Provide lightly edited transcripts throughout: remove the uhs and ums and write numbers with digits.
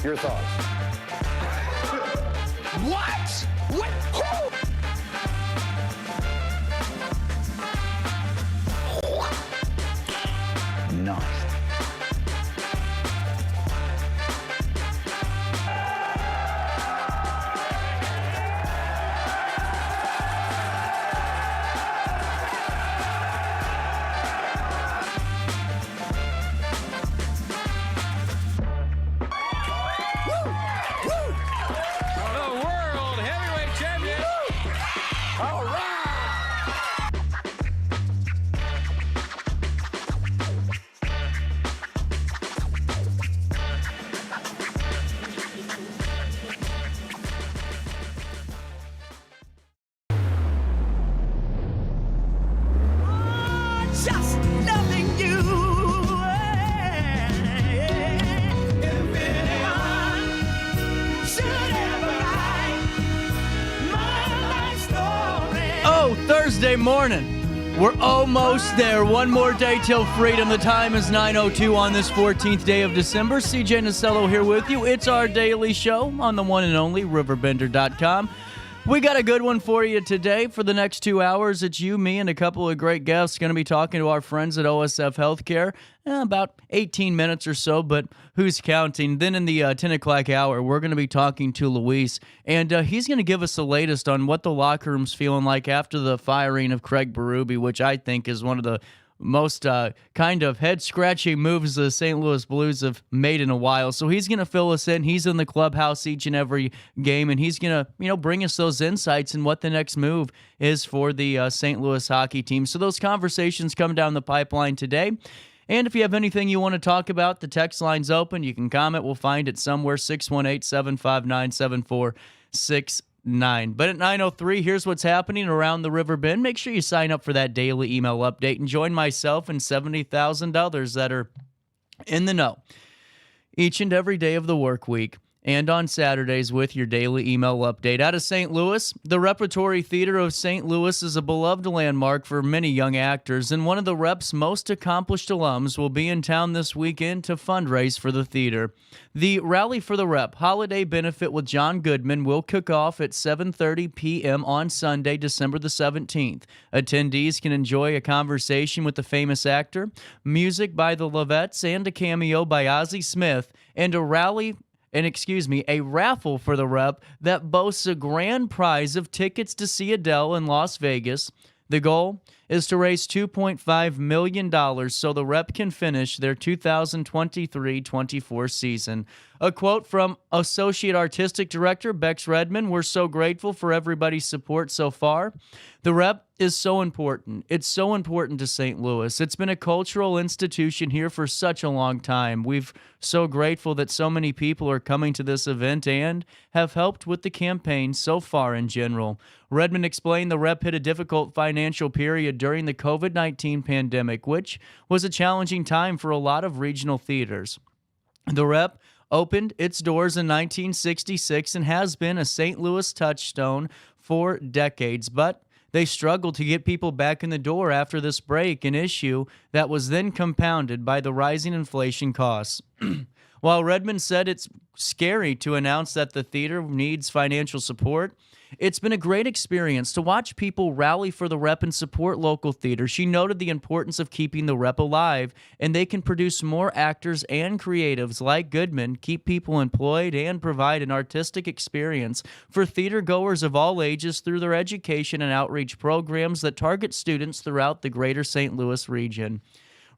Your thoughts? What? What? Who? Nice. Just loving you. If anyone should ever write my life story. Oh, Thursday morning. We're almost there. One more day till freedom. The time is 9:02 on this 14th day of December. CJ Nasello here with you. It's our daily show on the one and only RiverBender.com. We got a good one for you today. For the next 2 hours, it's you, me, and a couple of great guests going to be talking to our friends at OSF Healthcare. About 18 minutes or so, but who's counting? Then in the 10 o'clock hour, we're going to be talking to Luis, and he's going to give us the latest on what the locker room's feeling like after the firing of Craig Berube, which I think is one of the most kind of head-scratching moves the St. Louis Blues have made in a while. So he's going to fill us in. He's in the clubhouse each and every game, and he's going to, bring us those insights and what the next move is for the St. Louis hockey team. So those conversations come down the pipeline today. And if you have anything you want to talk about, the text line's open. You can comment. We'll find it somewhere, 618-759-7469. But at 9:03, here's what's happening around the Riverbend. Make sure you sign up for that daily email update and join myself and 70,000 others that are in the know each and every day of the work week and on Saturdays with your daily email update. Out of St. Louis, the Repertory Theater of St. Louis is a beloved landmark for many young actors, and one of the Rep's most accomplished alums will be in town this weekend to fundraise for the theater. The Rally for the Rep holiday benefit with John Goodman will kick off at 7:30 p.m. on Sunday, December the 17th. Attendees can enjoy a conversation with the famous actor, music by the Lovettes, and a cameo by Ozzie Smith, and a raffle for the Rep that boasts a grand prize of tickets to see Adele in Las Vegas. The goal is to raise $2.5 million so the Rep can finish their 2023-24 season. A quote from Associate Artistic Director Bex Redmond: "We're so grateful for everybody's support so far. The Rep is so important. It's so important to St. Louis. It's been a cultural institution here for such a long time. We're so grateful that so many people are coming to this event and have helped with the campaign so far in general." Redmond explained the Rep hit a difficult financial period during the COVID-19 pandemic, which was a challenging time for a lot of regional theaters. The Rep opened its doors in 1966 and has been a St. Louis touchstone for decades, but they struggled to get people back in the door after this break, an issue that was then compounded by the rising inflation costs. While Redmond said it's scary to announce that the theater needs financial support, it's been a great experience to watch people rally for the Rep and support local theater. She noted the importance of keeping the Rep alive, and they can produce more actors and creatives like Goodman, keep people employed, and provide an artistic experience for theater goers of all ages through their education and outreach programs that target students throughout the greater St. Louis region.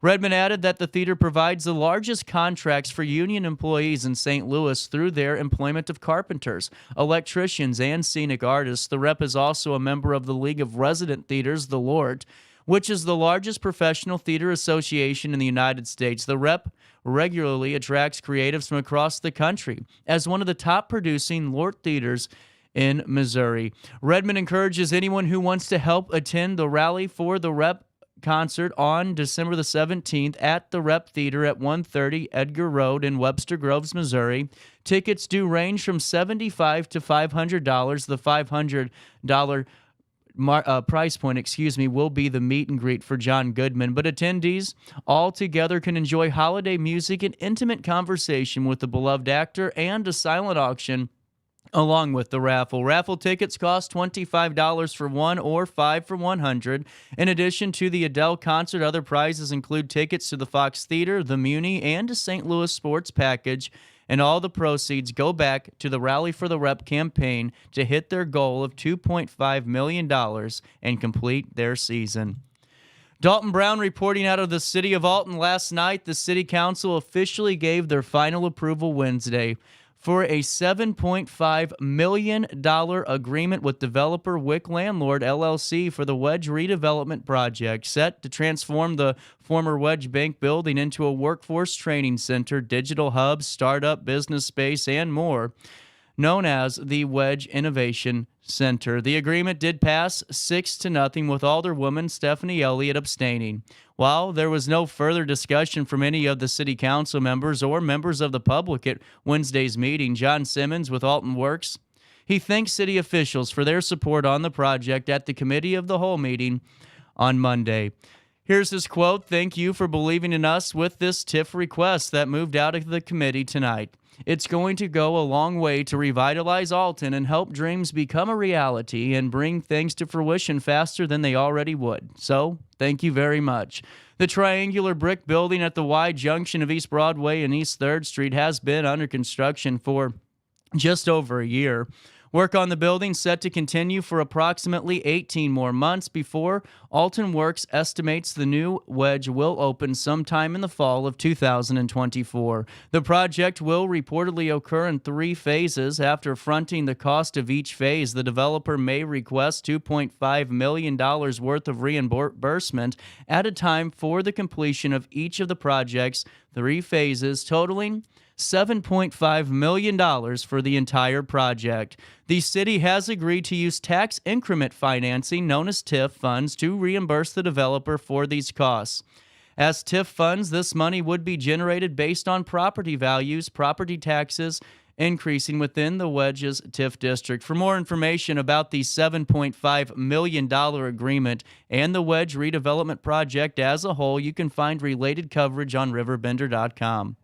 Redmond added that the theater provides the largest contracts for union employees in St. Louis through their employment of carpenters, electricians, and scenic artists. The Rep is also a member of the League of Resident Theaters, the LORT, which is the largest professional theater association in the United States. The Rep regularly attracts creatives from across the country as one of the top producing LORT theaters in Missouri. Redmond encourages anyone who wants to help attend the Rally for the Rep concert on December the 17th at the Rep Theater at 130 Edgar Road in Webster Groves, Missouri. Tickets do range from $75 to $500. The $500 price point, will be the meet and greet for John Goodman. But attendees all together can enjoy holiday music and intimate conversation with the beloved actor and a silent auction along with the raffle. Raffle tickets cost $25 for one or $5 for 100. In addition to the Adele concert, other prizes include tickets to the Fox Theater, the Muni, and a St. Louis sports package. And all the proceeds go back to the Rally for the Rep campaign to hit their goal of $2.5 million and complete their season. Dalton Brown reporting out of the city of Alton last night. The city council officially gave their final approval Wednesday for a $7.5 million agreement with developer Wick Landlord LLC for the Wedge redevelopment project, set to transform the former Wedge Bank building into a workforce training center, digital hub, startup business space, and more, known as the Wedge Innovation Center. The agreement did pass 6-0 with Alderwoman Stephanie Elliott abstaining. While there was no further discussion from any of the city council members or members of the public at Wednesday's meeting, John Simmons with Alton Works, he thanked city officials for their support on the project at the Committee of the Whole meeting on Monday. Here's his quote: "Thank you for believing in us with this TIF request that moved out of the committee tonight. It's going to go a long way to revitalize Alton and help dreams become a reality and bring things to fruition faster than they already would. So, thank you very much." The triangular brick building at the Y junction of East Broadway and East 3rd Street has been under construction for just over a year. Work on the building set to continue for approximately 18 more months before Alton Works estimates the new Wedge will open sometime in the fall of 2024. The project will reportedly occur in 3 phases. After fronting the cost of each phase, the developer may request $2.5 million worth of reimbursement at a time for the completion of each of the project's 3 phases, totaling $7.5 million for the entire project. The city has agreed to use tax increment financing, known as TIF funds, to reimburse the developer for these costs. As TIF funds, this money would be generated based on property values, property taxes increasing within the Wedge's TIF district. For more information about the $7.5 million agreement and the Wedge redevelopment project as a whole, you can find related coverage on RiverBender.com.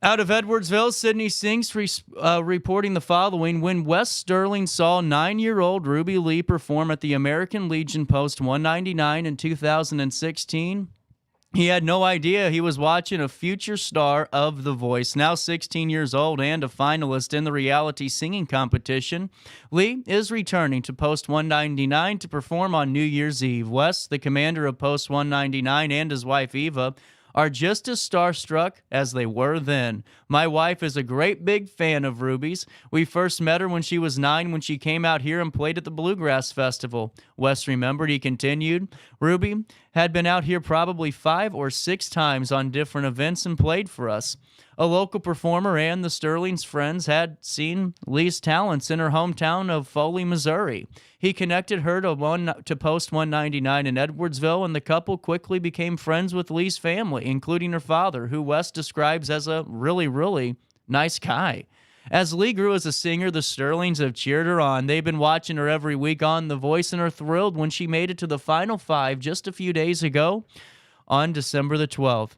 Out of Edwardsville, Sydney Sinks reporting the following: when Wes Sterling saw 9-year-old Ruby Lee perform at the American Legion Post 199 in 2016, he had no idea he was watching a future star of The Voice. Now 16 years old and a finalist in the reality singing competition, Lee is returning to Post 199 to perform on New Year's Eve. Wes, the commander of Post 199, and his wife Eva are just as starstruck as they were then. My wife is a great big fan of Ruby's. We first met her when she was 9 when she came out here and played at the Bluegrass Festival. Wes remembered. He continued, Ruby had been out here probably 5 or 6 times on different events and played for us. A local performer and the Sterling's friends had seen Lee's talents in her hometown of Foley, Missouri. He connected her to Post 199 in Edwardsville, and the couple quickly became friends with Lee's family, including her father, who Wes describes as a really, really nice guy. As Lee grew as a singer, the Sterlings have cheered her on. They've been watching her every week on The Voice and are thrilled when she made it to the Final 5 just a few days ago on December the 12th.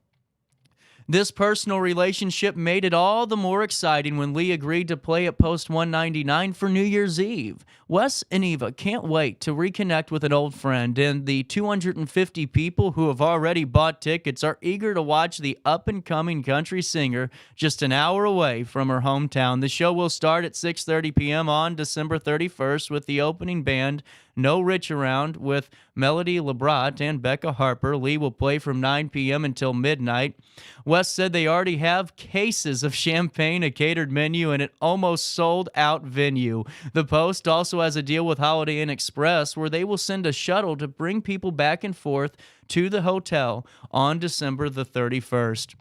This personal relationship made it all the more exciting when Lee agreed to play at Post 199 for New Year's Eve. Wes and Eva can't wait to reconnect with an old friend, and the 250 people who have already bought tickets are eager to watch the up-and-coming country singer just an hour away from her hometown. The show will start at 6:30 p.m. on December 31st with the opening band No Rich Around with Melody LeBrat and Becca Harper. Lee will play from 9 p.m. until midnight. Wes said they already have cases of champagne, a catered menu, and an almost sold-out venue. The Post also has a deal with Holiday Inn Express where they will send a shuttle to bring people back and forth to the hotel on December the 31st.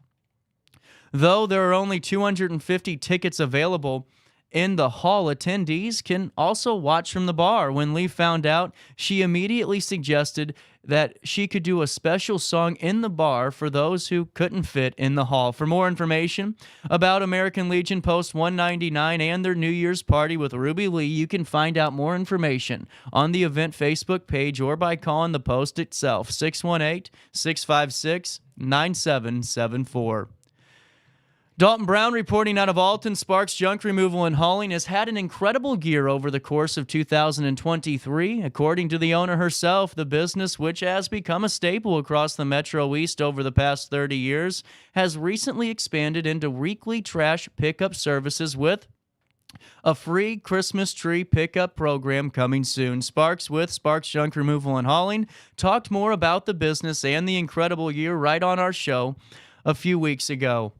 Though there are only 250 tickets available in the hall. Attendees can also watch from the bar. When Lee found out, she immediately suggested that she could do a special song in the bar for those who couldn't fit in the hall. For more information about American Legion Post 199 and their New Year's party with Ruby Lee, you can find out more information on the event Facebook page or by calling the Post itself, 618-656-9774. Dalton Brown reporting out of Alton. Sparks Junk Removal and Hauling has had an incredible year over the course of 2023. According to the owner herself, the business, which has become a staple across the Metro East over the past 30 years, has recently expanded into weekly trash pickup services with a free Christmas tree pickup program coming soon. Sparks with Sparks Junk Removal and Hauling talked more about the business and the incredible year right on our show a few weeks ago.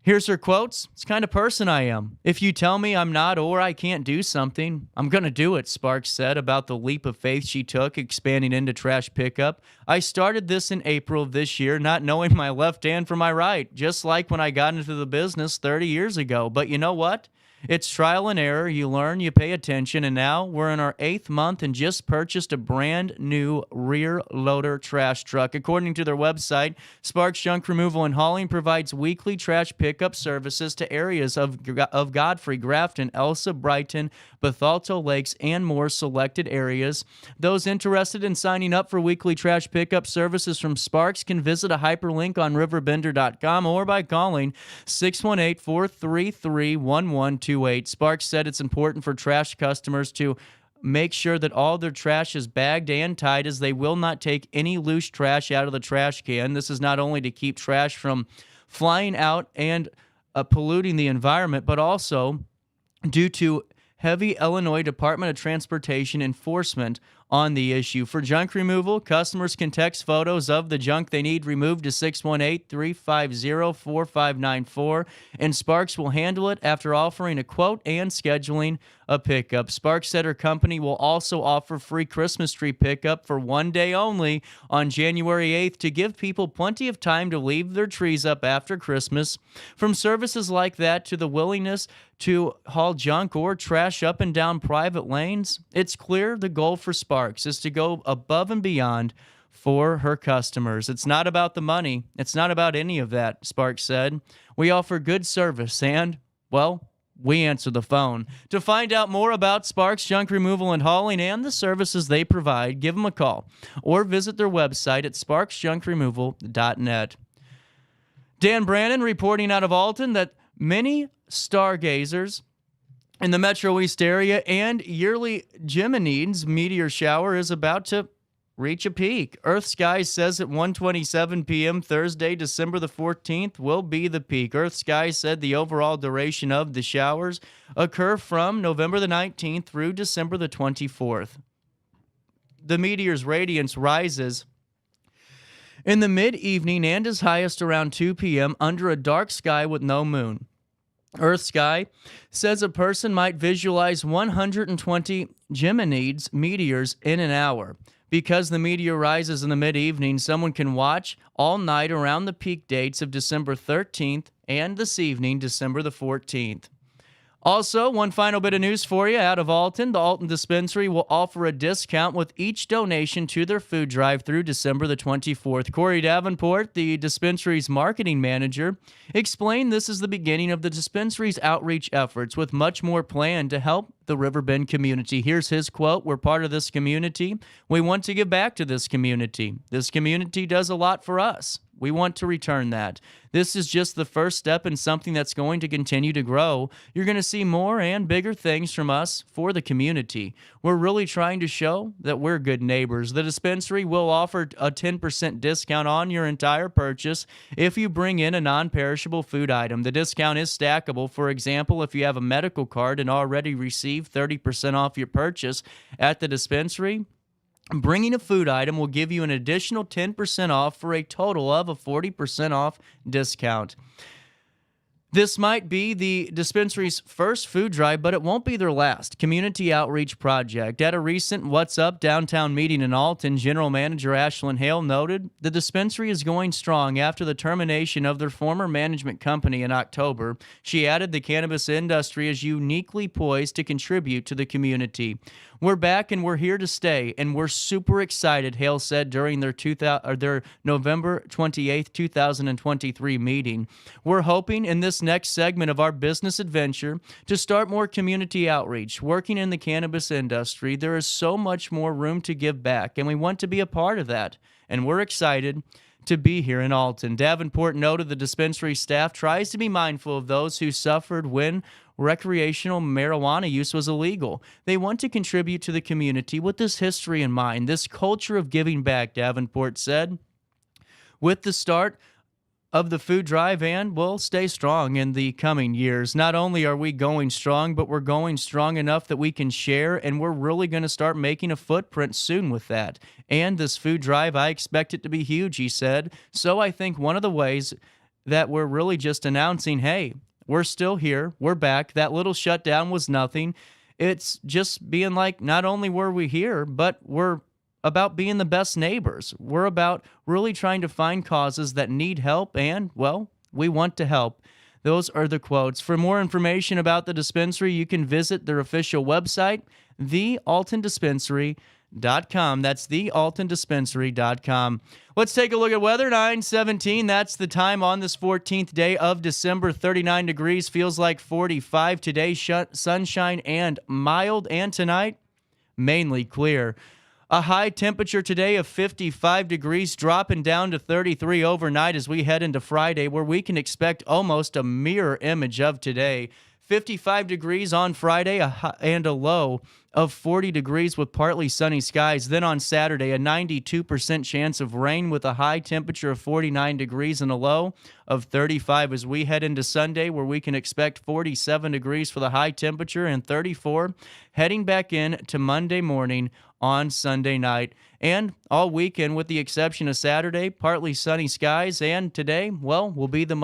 Here's her quotes. It's the kind of person I am. If you tell me I'm not or I can't do something, I'm going to do it, Sparks said about the leap of faith she took expanding into trash pickup. I started this in April of this year, not knowing my left hand from my right, just like when I got into the business 30 years ago. But you know what? It's trial and error. You learn, you pay attention, and now we're in our 8th month and just purchased a brand new rear loader trash truck. According to their website, Sparks Junk Removal and Hauling provides weekly trash pickup services to areas of Godfrey, Grafton, Elsa, Brighton, Bethalto Lakes, and more selected areas. Those interested in signing up for weekly trash pickup services from Sparks can visit a hyperlink on RiverBender.com or by calling 618-433-1128. Sparks said it's important for trash customers to make sure that all their trash is bagged and tied, as they will not take any loose trash out of the trash can. This is not only to keep trash from flying out and polluting the environment, but also due to heavy Illinois Department of Transportation enforcement on the issue. For junk removal, customers can text photos of the junk they need removed to 618-350-4594, and Sparks will handle it after offering a quote and scheduling a pickup. Sparks said her company will also offer free Christmas tree pickup for one day only on January 8th to give people plenty of time to leave their trees up after Christmas. From services like that to the willingness to haul junk or trash up and down private lanes, it's clear the goal for Sparks is to go above and beyond for her customers. It's not about the money. It's not about any of that, Sparks said. We offer good service and, well, we answer the phone. To find out more about Sparks Junk Removal and Hauling and the services they provide, give them a call or visit their website at sparksjunkremoval.net. Dan Brannon reporting out of Alton that many stargazers in the Metro East area and yearly Geminids meteor shower is about to reach a peak. Earth Sky says at 1:27 p.m. Thursday, December the 14th, will be the peak. Earth Sky said the overall duration of the showers occur from November the 19th through December the 24th. The meteor's radiance rises in the mid-evening and is highest around 2 p.m. under a dark sky with no moon. Earth Sky says a person might visualize 120 Geminids meteors in an hour. Because the meteor rises in the mid-evening, someone can watch all night around the peak dates of December 13th and this evening, December the 14th. Also, one final bit of news for you out of Alton. The Alton Dispensary will offer a discount with each donation to their food drive through December the 24th. Corey Davenport, the dispensary's marketing manager, explained this is the beginning of the dispensary's outreach efforts with much more planned to help the Riverbend community. Here's his quote: "We're part of this community. We want to give back to this community. This community does a lot for us. We want to return that. This is just the first step in something that's going to continue to grow. You're going to see more and bigger things from us for the community. We're really trying to show that we're good neighbors. The dispensary will offer a 10% discount on your entire purchase if you bring in a non-perishable food item. The discount is stackable. For example, if you have a medical card and already received 30% off your purchase at the dispensary, bringing a food item will give you an additional 10% off for a total of a 40% off discount." This might be the dispensary's first food drive, but it won't be their last community outreach project. At a recent What's Up downtown meeting in Alton, General Manager Ashlyn Hale noted the dispensary is going strong after the termination of their former management company in October. She added the cannabis industry is uniquely poised to contribute to the community. We're back and we're here to stay, and we're super excited, Hale said during their November 28th, 2023 meeting. We're hoping in this next segment of our business adventure to start more community outreach. Working in the cannabis industry, there is so much more room to give back, and we want to be a part of that. And we're excited to be here in Alton. Davenport noted the dispensary staff tries to be mindful of those who suffered when recreational marijuana use was illegal. They want to contribute to the community with this history in mind, this culture of giving back, Davenport said. With the start of the food drive, and we'll stay strong in the coming years. Not only are we going strong, but we're going strong enough that we can share, and we're really going to start making a footprint soon with that. And this food drive, I expect it to be huge, he said. So I think one of the ways that we're really just announcing, hey, we're still here, we're back, that little shutdown was nothing. It's just being like, not only were we here, but we're about being the best neighbors. We're about really trying to find causes that need help, and, well, we want to help. Those are the quotes. For more information about the dispensary, you can visit their official website, thealtondispensary.com. That's thealtondispensary.com. Let's take a look at weather. 9:17. That's the time on this 14th day of December. 39 degrees. Feels like 45 today. Sunshine and mild. And tonight, mainly clear. A high temperature today of 55 degrees, dropping down to 33 overnight as we head into Friday, where we can expect almost a mirror image of today. 55 degrees on Friday and a low of 40 degrees with partly sunny skies. Then on Saturday, a 92% chance of rain with a high temperature of 49 degrees and a low of 35 as we head into Sunday, where we can expect 47 degrees for the high temperature and 34 heading back in to Monday morning on Sunday night. And all weekend, with the exception of Saturday, partly sunny skies. And today, well, will be the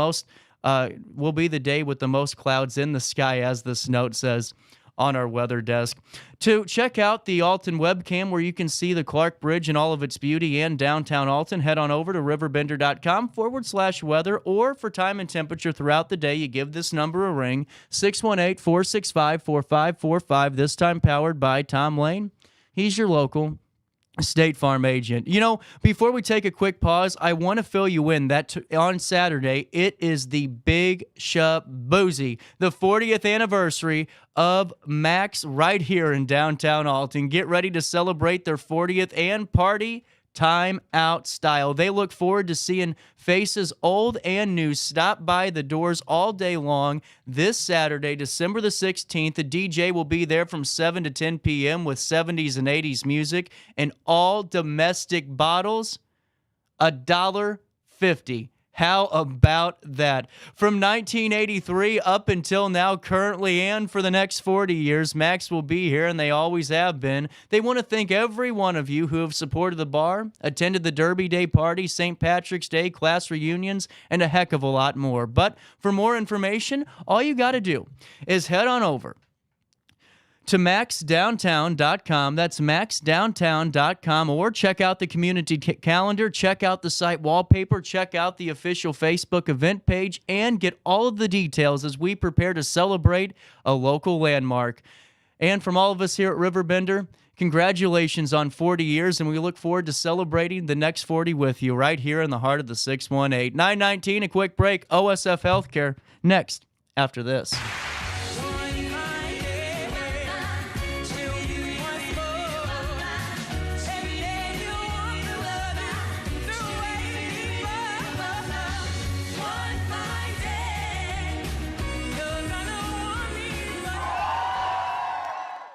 day with the most clouds in the sky, as this note says on our weather desk. To check out the Alton webcam where you can see the Clark Bridge in all of its beauty and downtown Alton, head on over to RiverBender.com/weather, or for time and temperature throughout the day, you give this number a ring, 618-465-4545, this time powered by Tom Lane. He's your local State Farm agent. You know, before we take a quick pause, I want to fill you in that on Saturday, it is the Big Shaboozy, the 40th anniversary of Max right here in downtown Alton. Get ready to celebrate their 40th and party time out style. They look forward to seeing faces old and new stop by the doors all day long. This Saturday, December the 16th, the DJ will be there from 7 to 10 p.m. with 70s and 80s music, and all domestic bottles, $1.50. How about that? From 1983 up until now, currently, and for the next 40 years, Max will be here, and they always have been. They want to thank every one of you who have supported the bar, attended the Derby Day party, St. Patrick's Day, class reunions, and a heck of a lot more. But for more information, all you got to do is head on over to maxdowntown.com. That's maxdowntown.com, or check out the community calendar, check out the site wallpaper, check out the official Facebook event page, and get all of the details as we prepare to celebrate a local landmark. And from all of us here at Riverbender, congratulations on 40 years, and we look forward to celebrating the next 40 with you right here in the heart of the 618. 9:19, a quick break. OSF Healthcare next after this.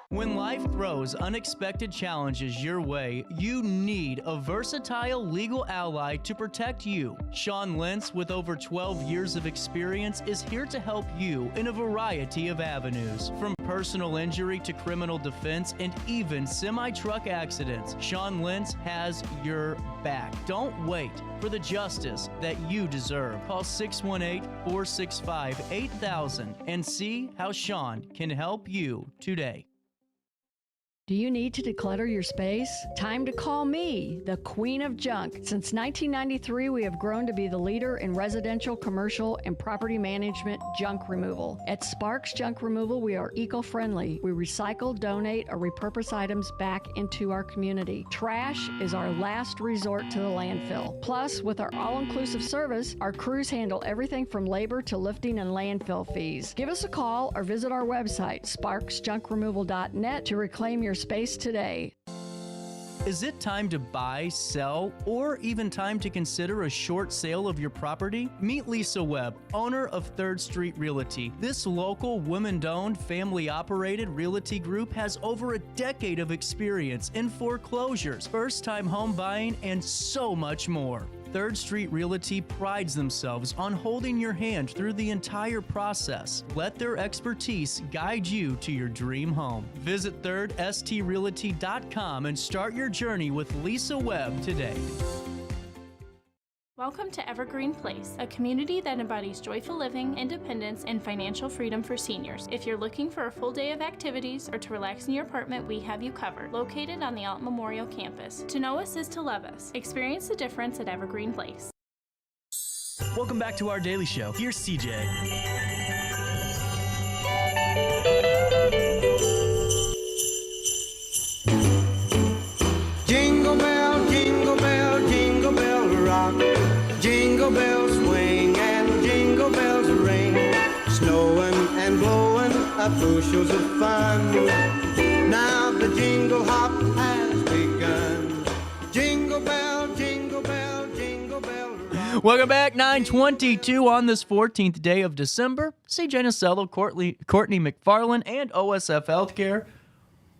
When life throws unexpected challenges your way, you need a versatile legal ally to protect you. Sean Lentz, with over 12 years of experience, is here to help you in a variety of avenues. From personal injury to criminal defense and even semi-truck accidents, Sean Lentz has your back. Don't wait for the justice that you deserve. Call 618-465-8000 and see how Sean can help you today. Do you need to declutter your space? Time to call me, the Queen of Junk. Since 1993, we have grown to be the leader in residential, commercial, and property management junk removal. At Sparks Junk Removal, we are eco-friendly. We recycle, donate, or repurpose items back into our community. Trash is our last resort to the landfill. Plus, with our all-inclusive service, our crews handle everything from labor to lifting and landfill fees. Give us a call or visit our website, sparksjunkremoval.net, to reclaim your space today. Is it time to buy, sell, or even time to consider a short sale of your property? Meet Lisa Webb, owner of 3rd Street Realty. This local, women-owned, family-operated realty group has over a decade of experience in foreclosures, first-time home buying, and so much more. 3rd Street Realty prides themselves on holding your hand through the entire process. Let their expertise guide you to your dream home. Visit 3rdstrealty.com and start your journey with Lisa Webb today. Welcome to Evergreen Place, a community that embodies joyful living, independence, and financial freedom for seniors. If you're looking for a full day of activities or to relax in your apartment, we have you covered. Located on the Alton Memorial Campus. To know us is to love us. Experience the difference at Evergreen Place. Welcome back to our daily show. Here's CJ. Jingle bell, jingle bell, jingle bell rock. Jingle bells swing and jingle bells ring. Snowing and blowing up bushels of fun. Now the jingle hop has begun. Jingle bell, jingle bell, jingle bell rock. Welcome back, 9:22 on this 14th day of December. CJ Nasello, Courtney McFarlin, and OSF Healthcare.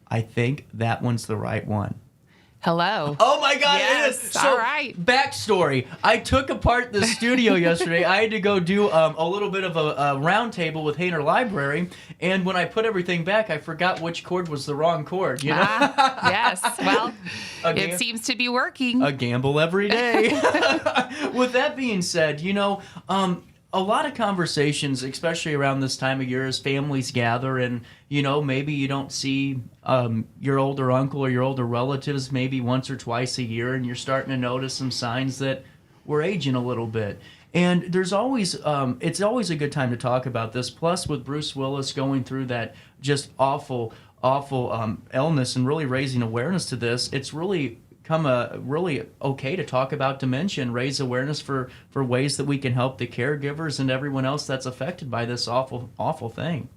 I think that one's the right one. Hello. Oh my God, yes, it is. So, all right. Backstory. I took apart the studio yesterday. I had to go do a little bit of a round table with Hainer Library, and when I put everything back, I forgot which cord was the wrong cord, you know? Yes, well, it seems to be working. A gamble every day. With that being said, you know, a lot of conversations, especially around this time of year, as families gather and, you know, maybe you don't see your older uncle or your older relatives maybe once or twice a year, and you're starting to notice some signs that we're aging a little bit. And there's always, it's always a good time to talk about this. Plus, with Bruce Willis going through that just awful illness and really raising awareness to this, it's really really okay to talk about dementia and raise awareness for ways that we can help the caregivers and everyone else that's affected by this awful thing.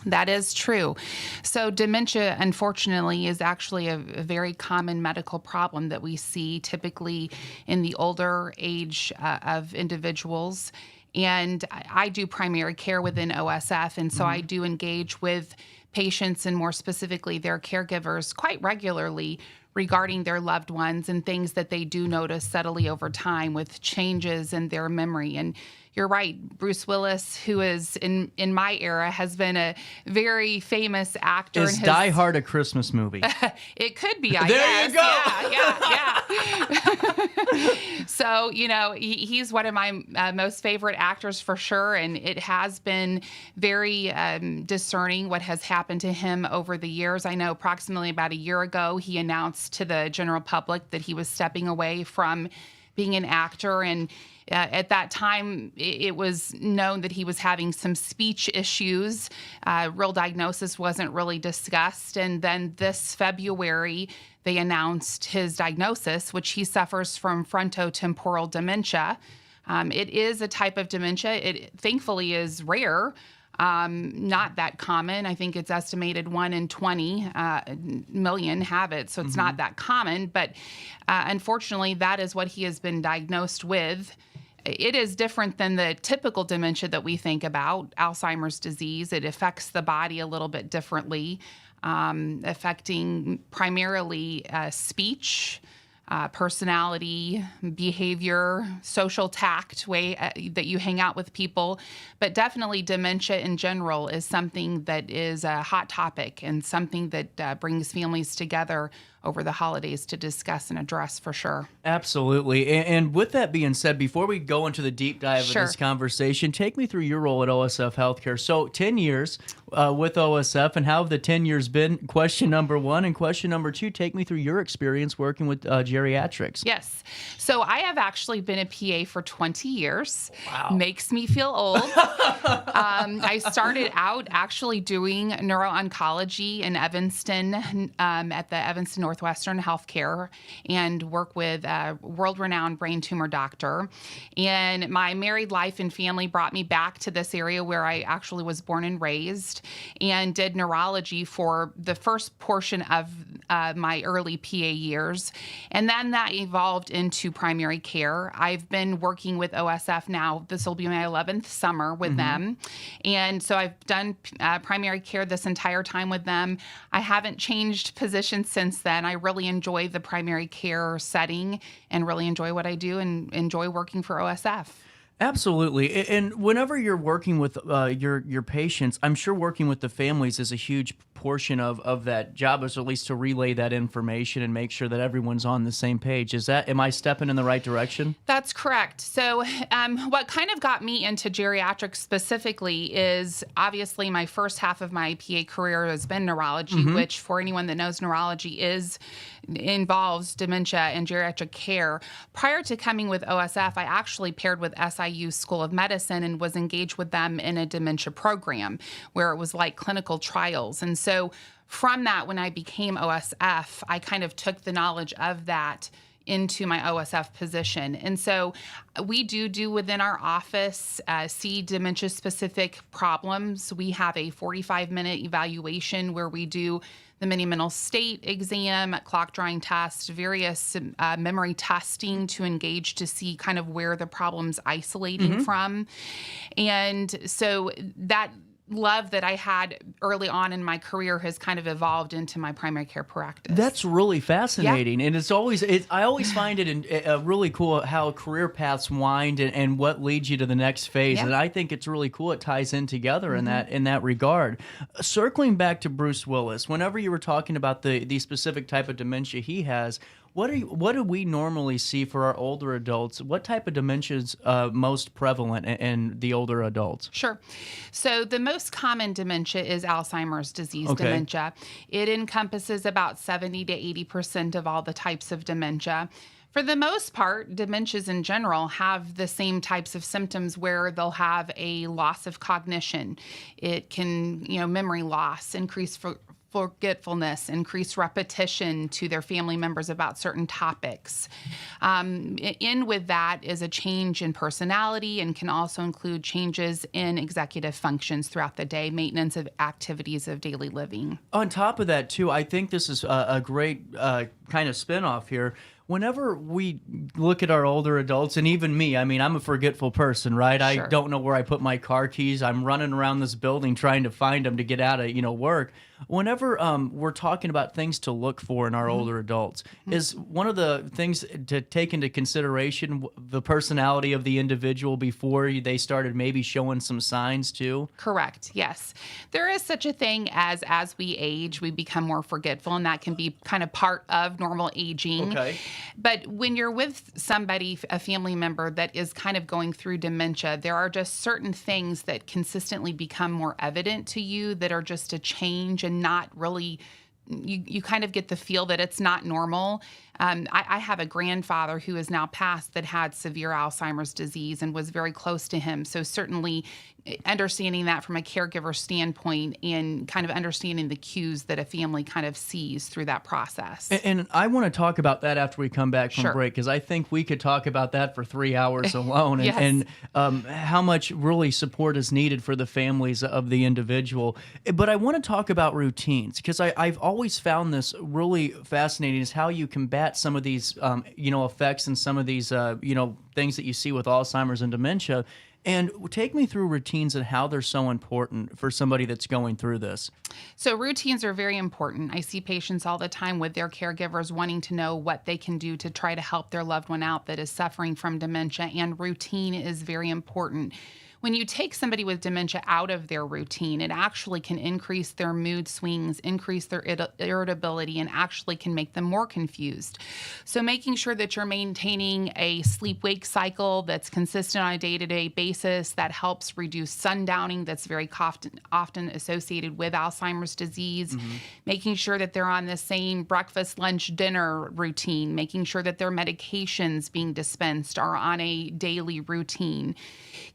That is true. So dementia, unfortunately, is actually a very common medical problem that we see typically in the older age of individuals. And I do primary care within OSF, and so I do engage with patients and more specifically their caregivers quite regularly regarding their loved ones and things that they do notice subtly over time with changes in their memory. And you're right, Bruce Willis, who is in my era, has been a very famous actor. Is Die Hard a Christmas movie? It could be, I guess. There you go. Yeah. So, you know, he's one of my most favorite actors for sure. And it has been very discerning what has happened to him over the years. I know approximately about a year ago, he announced to the general public that he was stepping away from being an actor. And at that time, it was known that he was having some speech issues. Real diagnosis wasn't really discussed. And then this February, they announced his diagnosis, which he suffers from frontotemporal dementia. It is a type of dementia. It thankfully is rare. Not that common. I think it's estimated 1 in 20 million have it, so it's not that common. But unfortunately, that is what he has been diagnosed with. It is different than the typical dementia that we think about, Alzheimer's disease. It affects the body a little bit differently. affecting primarily speech, personality, behavior, social tact, way that you hang out with people. But definitely dementia in general is something that is a hot topic and something that brings families together over the holidays to discuss and address for sure. Absolutely. And with that being said, before we go into the deep dive Sure. of this conversation, take me through your role at OSF Healthcare. So 10 years with OSF, and how have the 10 years been? Question number one. And question number two, take me through your experience working with geriatrics. Yes. So I have actually been a PA for 20 years. Wow. Makes me feel old. I started out actually doing neuro-oncology in Evanston at the Evanston Northwestern Healthcare, and work with a world-renowned brain tumor doctor. And my married life and family brought me back to this area where I actually was born and raised, and did neurology for the first portion of my early PA years. And then that evolved into primary care. I've been working with OSF now. This will be my 11th summer with them. And so I've done primary care this entire time with them. I haven't changed positions since then. I really enjoy the primary care setting and really enjoy what I do and enjoy working for OSF. Absolutely. And whenever you're working with your patients, I'm sure working with the families is a huge portion of that job, is at least to relay that information and make sure that everyone's on the same page. Am I stepping in the right direction? That's correct. So what kind of got me into geriatrics specifically is obviously my first half of my PA career has been neurology, which for anyone that knows neurology involves dementia and geriatric care. Prior to coming with OSF, I actually paired with SIU School of Medicine and was engaged with them in a dementia program where it was like clinical trials. And so from that, when I became OSF, I kind of took the knowledge of that into my OSF position. And so we do within our office see dementia-specific problems. We have a 45-minute evaluation where we do the mini-mental state exam, clock drawing test, various memory testing to engage to see kind of where the problem's isolating from. And so that love that I had early on in my career has kind of evolved into my primary care practice. That's really fascinating. Yeah. And I always find it really cool how career paths wind and what leads you to the next phase. Yeah. And I think it's really cool. It ties in together in that regard. Circling back to Bruce Willis, whenever you were talking about the specific type of dementia he has, what do we normally see for our older adults? What type of dementia is most prevalent in the older adults? Sure. So the most common dementia is Alzheimer's disease dementia. It encompasses about 70 to 80% of all the types of dementia. For the most part, dementias in general have the same types of symptoms where they'll have a loss of cognition. It can, memory loss, increased forgetfulness, increased repetition to their family members about certain topics. In with that is a change in personality and can also include changes in executive functions throughout the day, maintenance of activities of daily living. On top of that, too, I think this is a great kind of spinoff here. Whenever we look at our older adults, and even me, I mean, I'm a forgetful person, right? Sure. I don't know where I put my car keys. I'm running around this building trying to find them to get out of, work. Whenever we're talking about things to look for in our older adults, is one of the things to take into consideration the personality of the individual before they started maybe showing some signs too? Correct. Yes. There is such a thing as we age, we become more forgetful, and that can be kind of part of normal aging. Okay. But when you're with somebody, a family member that is kind of going through dementia, there are just certain things that consistently become more evident to you that are just a change and not really, you kind of get the feel that it's not normal. I have a grandfather who is now passed that had severe Alzheimer's disease and was very close to him. So certainly understanding that from a caregiver standpoint and kind of understanding the cues that a family kind of sees through that process. And I want to talk about that after we come back from Sure. break, because I think we could talk about that for 3 hours alone Yes. and how much really support is needed for the families of the individual. But I want to talk about routines, because I've always found this really fascinating, is how you combat some of these effects and some of these things that you see with Alzheimer's and dementia. And take me through routines and how they're so important for somebody that's going through this. So routines are very important. I see patients all the time with their caregivers wanting to know what they can do to try to help their loved one out that is suffering from dementia, and routine is very important. When you take somebody with dementia out of their routine, it actually can increase their mood swings, increase their irritability, and actually can make them more confused. So making sure that you're maintaining a sleep-wake cycle that's consistent on a day-to-day basis that helps reduce sundowning that's very often associated with Alzheimer's disease, making sure that they're on the same breakfast, lunch, dinner routine, making sure that their medications being dispensed are on a daily routine,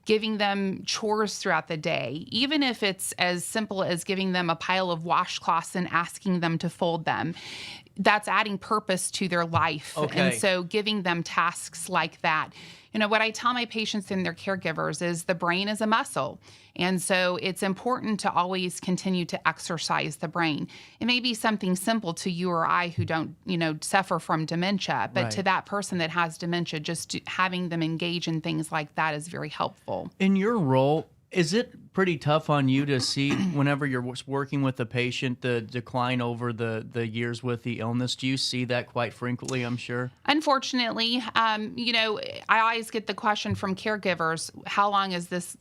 giving them chores throughout the day, even if it's as simple as giving them a pile of washcloths and asking them to fold them. That's adding purpose to their life. Okay. And so giving them tasks like that. You know, what I tell my patients and their caregivers is the brain is a muscle. And so it's important to always continue to exercise the brain. It may be something simple to you or I who don't, suffer from dementia, but to that person that has dementia, just having them engage in things like that is very helpful. In your role, is it pretty tough on you to see whenever you're working with a patient the decline over the years with the illness? Do you see that quite frequently, I'm sure? Unfortunately, I always get the question from caregivers, how long is this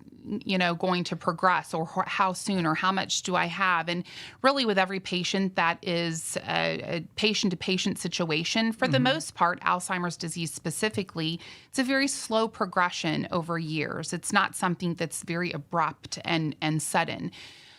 going to progress, or how soon, or how much do I have? And really with every patient, that is a patient-to-patient situation. For the most part, Alzheimer's disease specifically, it's a very slow progression over years. It's not something that's very abrupt and sudden,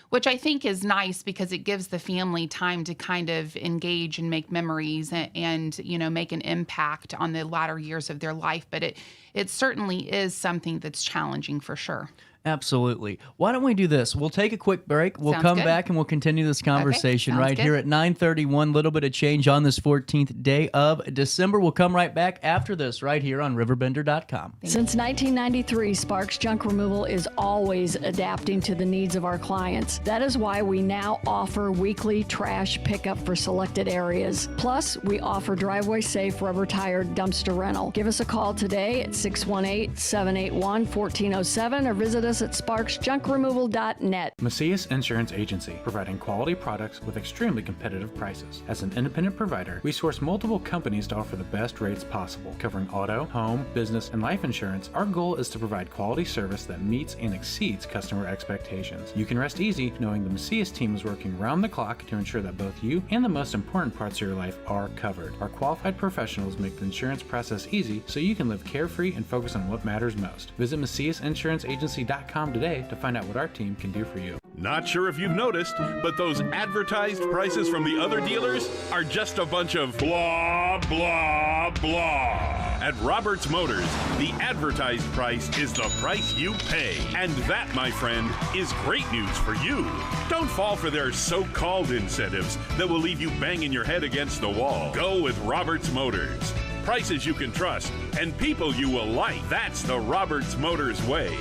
which I think is nice because it gives the family time to kind of engage and make memories and make an impact on the latter years of their life. But it certainly is something that's challenging for sure. Absolutely. Why don't we do this? We'll take a quick break. We'll Sounds come good. back and we'll continue this conversation sounds right good. here at 9:31. Little bit of change on this 14th day of December. We'll come right back after this right here on RiverBender.com. Since 1993, Sparks Junk Removal is always adapting to the needs of our clients. That is why we now offer weekly trash pickup for selected areas. Plus, we offer driveway-safe rubber-tired dumpster rental. Give us a call today at 618-781-1407 or visit us at sparksjunkremoval.net. Macias Insurance Agency, providing quality products with extremely competitive prices. As an independent provider, we source multiple companies to offer the best rates possible. Covering auto, home, business, and life insurance, our goal is to provide quality service that meets and exceeds customer expectations. You can rest easy knowing the Macias team is working round the clock to ensure that both you and the most important parts of your life are covered. Our qualified professionals make the insurance process easy so you can live carefree and focus on what matters most. Visit MaciasInsuranceAgency.com today to find out what our team can do for you. Not sure if you've noticed, but those advertised prices from the other dealers are just a bunch of blah, blah, blah. At Roberts Motors, the advertised price is the price you pay. And that, my friend, is great news for you. Don't fall for their so-called incentives that will leave you banging your head against the wall. Go with Roberts Motors. Prices you can trust and people you will like. That's the Roberts Motors way.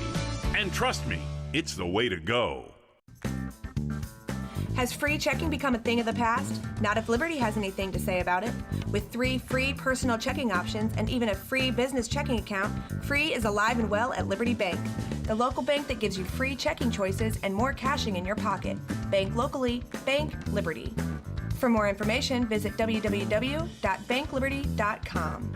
And trust me, it's the way to go. Has free checking become a thing of the past? Not if Liberty has anything to say about it. With 3 free personal checking options and even a free business checking account, free is alive and well at Liberty Bank. The local bank that gives you free checking choices and more cashing in your pocket. Bank locally, bank Liberty. For more information, visit www.bankliberty.com.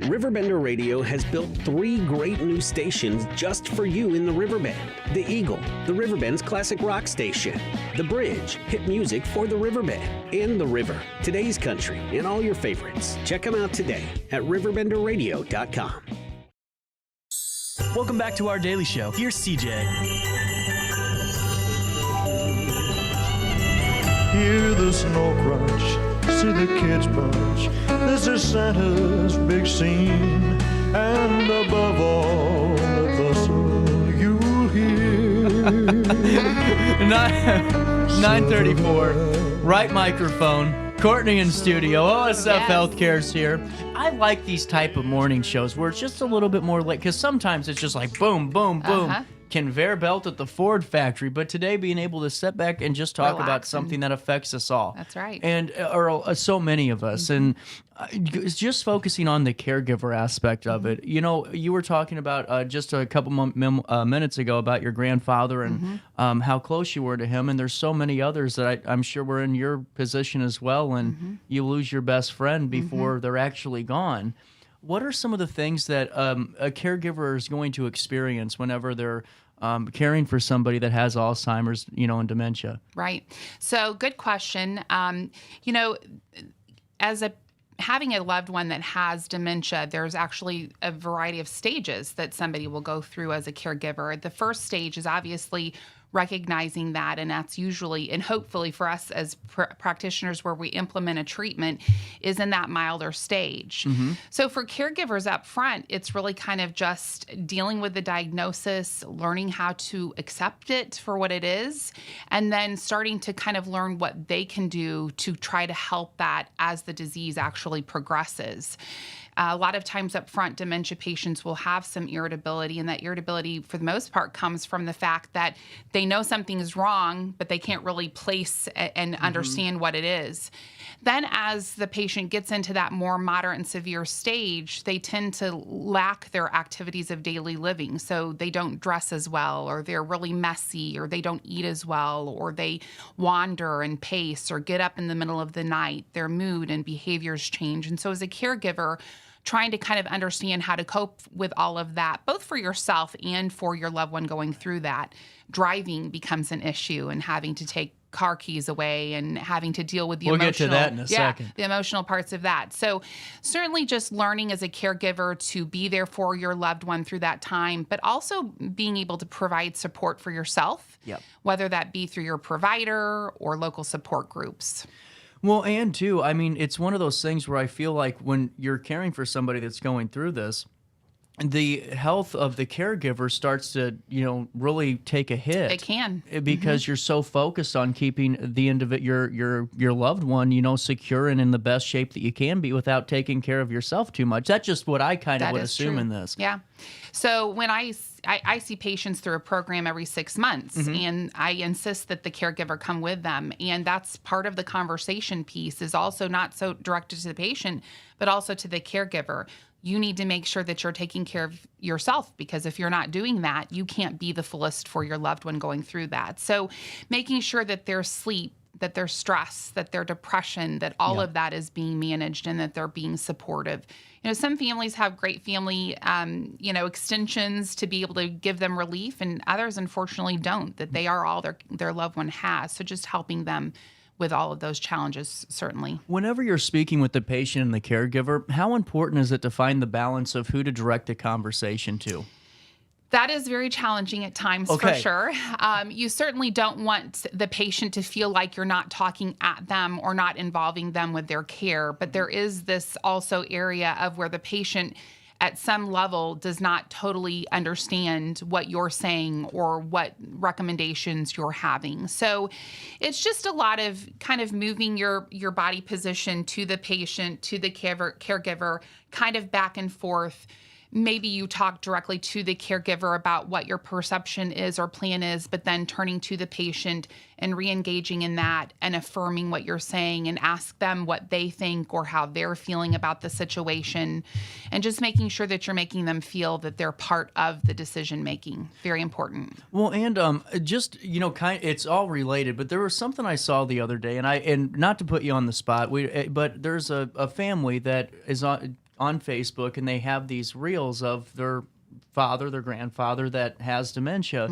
RiverBender Radio has built 3 great new stations just for you in the Riverbend. The Eagle, the Riverbend's classic rock station. The Bridge, hit music for the Riverbend. And The River, today's country, and all your favorites. Check them out today at RiverBenderRadio.com. Welcome back to our daily show. Here's CJ. Hear the snow crunch, see the kids bunch. This is Santa's big scene, and above all the bustle you hear. 9:34, right microphone. Courtney in studio. OSF Healthcare's here. I like these type of morning shows where it's just a little bit more like, because sometimes it's just like boom, boom, boom. conveyor belt at the Ford factory, but today being able to sit back and just talk about Relax something that affects us all. That's right. And or so many of us. And it's just focusing on the caregiver aspect of it. You know, you were talking about just a couple minutes ago about your grandfather and how close you were to him. And there's so many others that I'm sure were in your position as well. And you lose your best friend before they're actually gone. What are some of the things that a caregiver is going to experience whenever they're caring for somebody that has Alzheimer's, and dementia? Right. So good question. As having a loved one that has dementia, there's actually a variety of stages that somebody will go through as a caregiver. The first stage is obviously recognizing that, and that's usually, and hopefully for us as practitioners where we implement a treatment, is in that milder stage. So for caregivers up front, it's really kind of just dealing with the diagnosis, learning how to accept it for what it is, and then starting to kind of learn what they can do to try to help that as the disease actually progresses. A lot of times up front, dementia patients will have some irritability, and that irritability, for the most part, comes from the fact that they know something is wrong, but they can't really place and understand what it is. Then as the patient gets into that more moderate and severe stage, they tend to lack their activities of daily living. So they don't dress as well, or they're really messy, or they don't eat as well, or they wander and pace or get up in the middle of the night. Their mood and behaviors change. And so as a caregiver, trying to kind of understand how to cope with all of that, both for yourself and for your loved one going through that. Driving becomes an issue, and having to take car keys away and having to deal with the emotional. We'll get to that in a second. The emotional parts of that. So certainly just learning as a caregiver to be there for your loved one through that time, but also being able to provide support for yourself, whether that be through your provider or local support groups. Well, and too, I mean, it's one of those things where I feel like when you're caring for somebody that's going through this, the health of the caregiver starts to, really take a hit. It can, because you're so focused on keeping the your loved one, secure and in the best shape that you can be without taking care of yourself too much. That's just what I kind of would assume in this. Yeah. So when I see patients through a program every 6 months, and I insist that the caregiver come with them. And that's part of the conversation piece, is also not so directed to the patient, but also to the caregiver. You need to make sure that you're taking care of yourself, because if you're not doing that, you can't be the fullest for your loved one going through that. So making sure that their sleep, that their stress, that their depression, that all of that is being managed, and that they're being supportive. Some families have great family, extensions to be able to give them relief, and others unfortunately don't, that they are all their loved one has. So just helping them with all of those challenges, certainly. Whenever you're speaking with the patient and the caregiver, how important is it to find the balance of who to direct the conversation to? That is very challenging at times, for sure. You certainly don't want the patient to feel like you're not talking at them or not involving them with their care. But there is this also area of where the patient at some level does not totally understand what you're saying or what recommendations you're having. So it's just a lot of kind of moving your body position to the patient, to the caregiver, kind of back and forth. Maybe you talk directly to the caregiver about what your perception is or plan is, but then turning to the patient and re-engaging in that and affirming what you're saying, and ask them what they think or how they're feeling about the situation, and just making sure that you're making them feel that they're part of the decision making. Very important. Well, and just it's all related, but there was something I saw the other day, and not to put you on the spot, but there's a family that is on Facebook, and they have these reels of their grandfather that has dementia.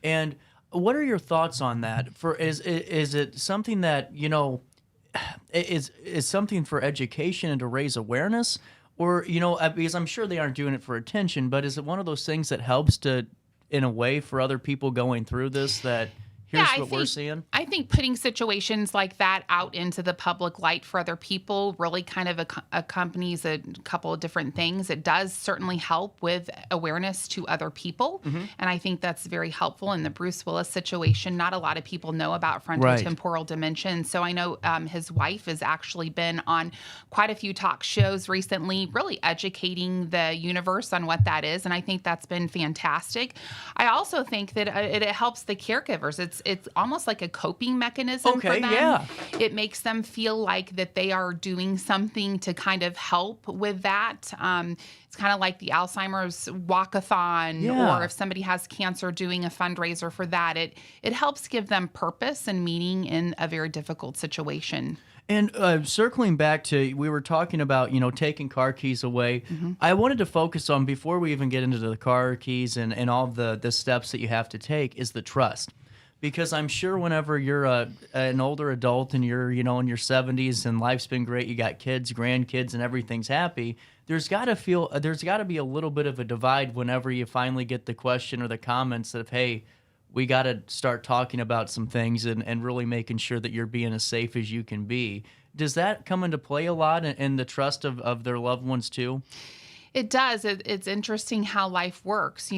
And what are your thoughts on that? Is it something that, is something for education and to raise awareness? Or, because I'm sure they aren't doing it for attention, but is it one of those things that helps to, in a way, for other people going through this, that, Here's what we're seeing. I think putting situations like that out into the public light for other people really kind of accompanies a couple of different things. It does certainly help with awareness to other people. And I think that's very helpful in the Bruce Willis situation. Not a lot of people know about frontotemporal dementia. And so I know his wife has actually been on quite a few talk shows recently, really educating the universe on what that is. And I think that's been fantastic. I also think that it helps the caregivers. It's almost like a coping mechanism for them. Yeah. It makes them feel like that they are doing something to kind of help with that. It's kind of like the Alzheimer's walkathon, or if somebody has cancer, doing a fundraiser for that. It helps give them purpose and meaning in a very difficult situation. And circling back to, we were talking about, taking car keys away. I wanted to focus on, before we even get into the car keys and all the steps that you have to take, is the trust. Because I'm sure whenever you're an older adult and you're, in your 70s and life's been great, you got kids, grandkids, and everything's happy, there's got to be a little bit of a divide whenever you finally get the question or the comments of, hey, we got to start talking about some things and really making sure that you're being as safe as you can be. Does that come into play a lot in the trust of their loved ones too? It does. It's interesting how life works.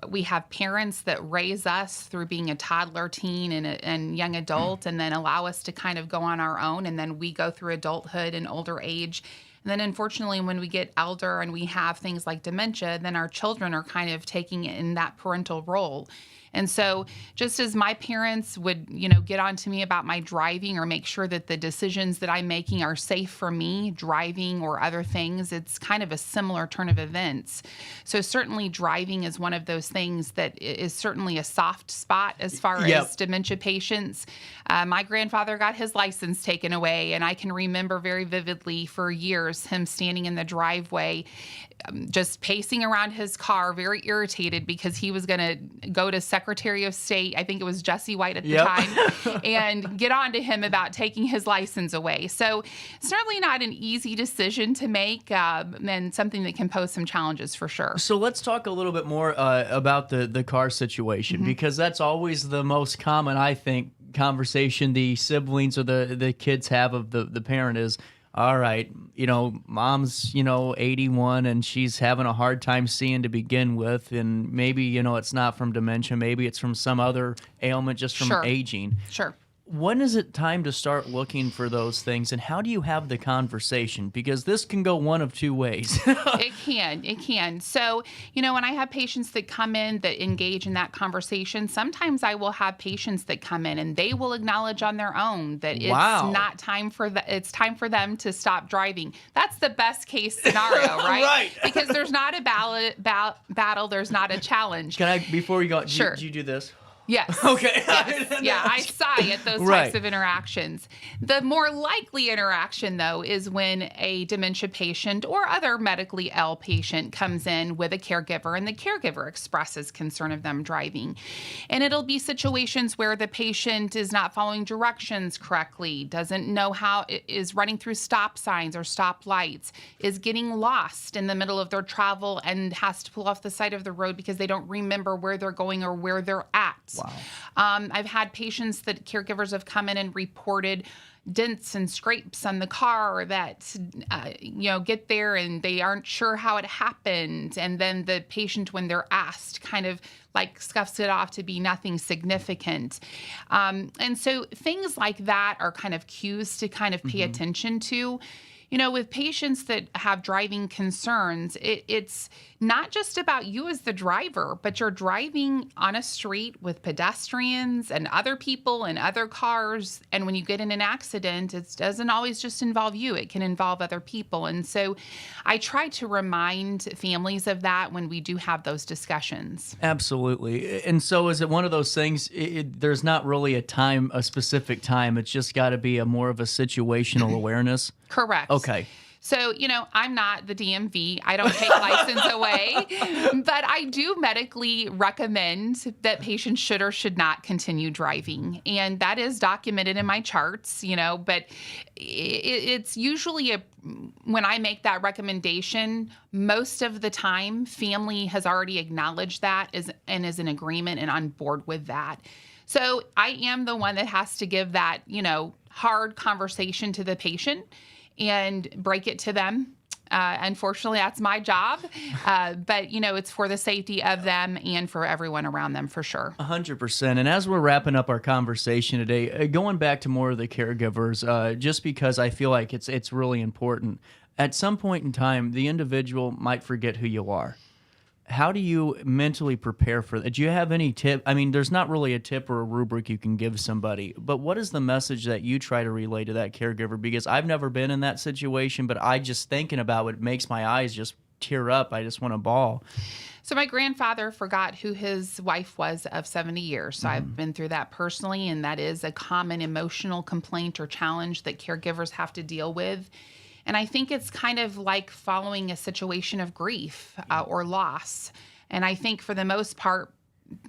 We have parents that raise us through being a toddler, teen, and young adult, and then allow us to kind of go on our own, and then we go through adulthood and older age. And then unfortunately, when we get elder and we have things like dementia, then our children are kind of taking in that parental role. And so just as my parents would, get on to me about my driving or make sure that the decisions that I'm making are safe for me, driving or other things, it's kind of a similar turn of events. So certainly driving is one of those things that is certainly a soft spot as far as dementia patients. My grandfather got his license taken away, and I can remember very vividly for years him standing in the driveway, just pacing around his car, very irritated because he was going to go to Secretary of State, I think it was Jesse White at the time, and get on to him about taking his license away. So certainly not an easy decision to make, and something that can pose some challenges for sure. So let's talk a little bit more about the car situation, because that's always the most common, I think, conversation the siblings or the kids have of the parent is, all right, mom's, 81 and she's having a hard time seeing to begin with. And maybe, it's not from dementia. Maybe it's from some other ailment just from aging. Sure. When is it time to start looking for those things, and how do you have the conversation? Because this can go one of two ways. It can. So, when I have patients that come in that engage in that conversation, sometimes I will have patients that come in and they will acknowledge on their own that it's not time for it's time for them to stop driving. That's the best case scenario, right? Right. Because there's not a battle, there's not a challenge. Can I, before you go, Sure. do you do this? Yes. Okay. Yes. Yeah, I sigh at those types of interactions. The more likely interaction, though, is when a dementia patient or other medically ill patient comes in with a caregiver, and the caregiver expresses concern of them driving. And it'll be situations where the patient is not following directions correctly, doesn't know how, is running through stop signs or stop lights, is getting lost in the middle of their travel and has to pull off the side of the road because they don't remember where they're going or where they're at. Wow. I've had patients that caregivers have come in and reported dents and scrapes on the car that, get there and they aren't sure how it happened. And then the patient, when they're asked, kind of like scuffs it off to be nothing significant. And so things like that are kind of cues to kind of pay attention to. With patients that have driving concerns, it's not just about you as the driver, but you're driving on a street with pedestrians and other people and other cars. And when you get in an accident, it doesn't always just involve you. It can involve other people. And so I try to remind families of that when we do have those discussions. Absolutely. And so is it one of those things, there's not really a specific time. It's just got to be more of a situational awareness? Correct. Okay. So, I'm not the DMV. I don't take license away, but I do medically recommend that patients should or should not continue driving. And that is documented in my charts, but it's usually when I make that recommendation, most of the time, family has already acknowledged that and is in agreement and on board with that. So I am the one that has to give that, hard conversation to the patient and break it to them. Unfortunately, that's my job. But, it's for the safety of them and for everyone around them, for sure. 100%. And as we're wrapping up our conversation today, going back to more of the caregivers, just because I feel like it's really important. At some point in time, the individual might forget who you are. How do you mentally prepare for that? Do you have any tip? I mean, there's not really a tip or a rubric you can give somebody, but what is the message that you try to relay to that caregiver? Because I've never been in that situation, but I just thinking about it makes my eyes just tear up. I just want to bawl. So my grandfather forgot who his wife was of 70 years. So I've been through that personally, and that is a common emotional complaint or challenge that caregivers have to deal with. And I think it's kind of like following a situation of grief or loss. And I think for the most part,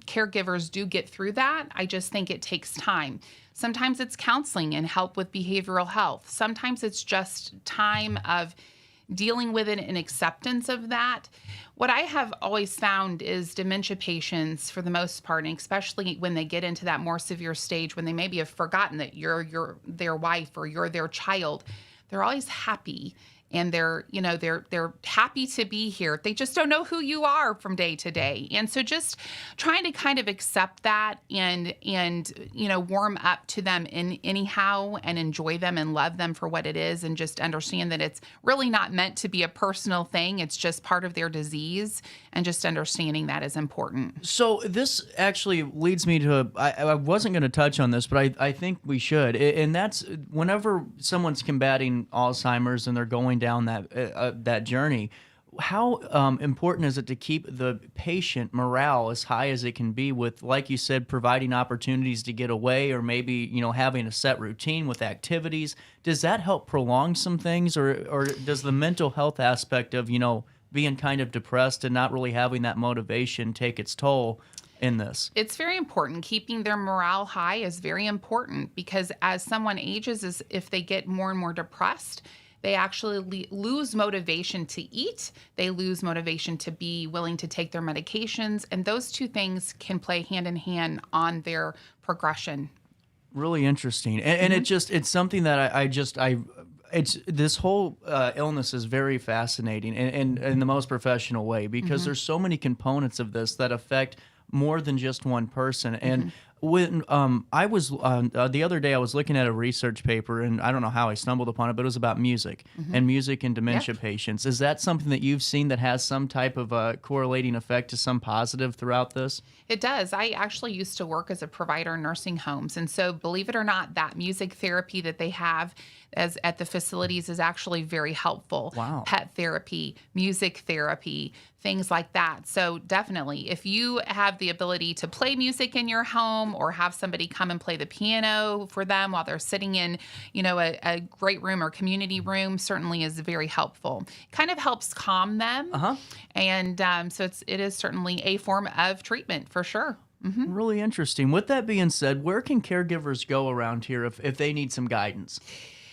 caregivers do get through that. I just think it takes time. Sometimes it's counseling and help with behavioral health. Sometimes it's just time of dealing with it and acceptance of that. What I have always found is dementia patients, for the most part, and especially when they get into that more severe stage, when they maybe have forgotten that you're their wife or you're their child, they're always happy, and they're happy to be here. They just don't know who you are from day to day. And so just trying to kind of accept that and warm up to them anyhow and enjoy them and love them for what it is, and just understand that it's really not meant to be a personal thing. It's just part of their disease, and just understanding that is important. So this actually leads me to, I wasn't going to touch on this, but I think we should. And that's whenever someone's combating Alzheimer's and they're going down that journey, how important is it to keep the patient morale as high as it can be with, like you said, providing opportunities to get away, or maybe, having a set routine with activities? Does that help prolong some things, or does the mental health aspect of, being kind of depressed and not really having that motivation take its toll in this? It's very important. Keeping their morale high is very important, because as someone ages, if they get more and more depressed, they actually lose motivation to eat. They lose motivation to be willing to take their medications. And those two things can play hand in hand on their progression. Really interesting. And it's something that it's this whole illness is very fascinating and in the most professional way, because there's so many components of this that affect more than just one person. And when I was the other day, I was looking at a research paper, and I don't know how I stumbled upon it, but it was about music and music in dementia patients. Is that something that you've seen that has some type of correlating effect to some positive throughout this? It does. I actually used to work as a provider in nursing homes. And so, believe it or not, that music therapy that they have at the facilities is actually very helpful. Wow. Pet therapy, music therapy, things like that. So definitely, if you have the ability to play music in your home, or have somebody come and play the piano for them while they're sitting in, a great room or community room, certainly is very helpful. Kind of helps calm them. And so it is certainly a form of treatment for sure. Really interesting. With that being said, where can caregivers go around here if they need some guidance?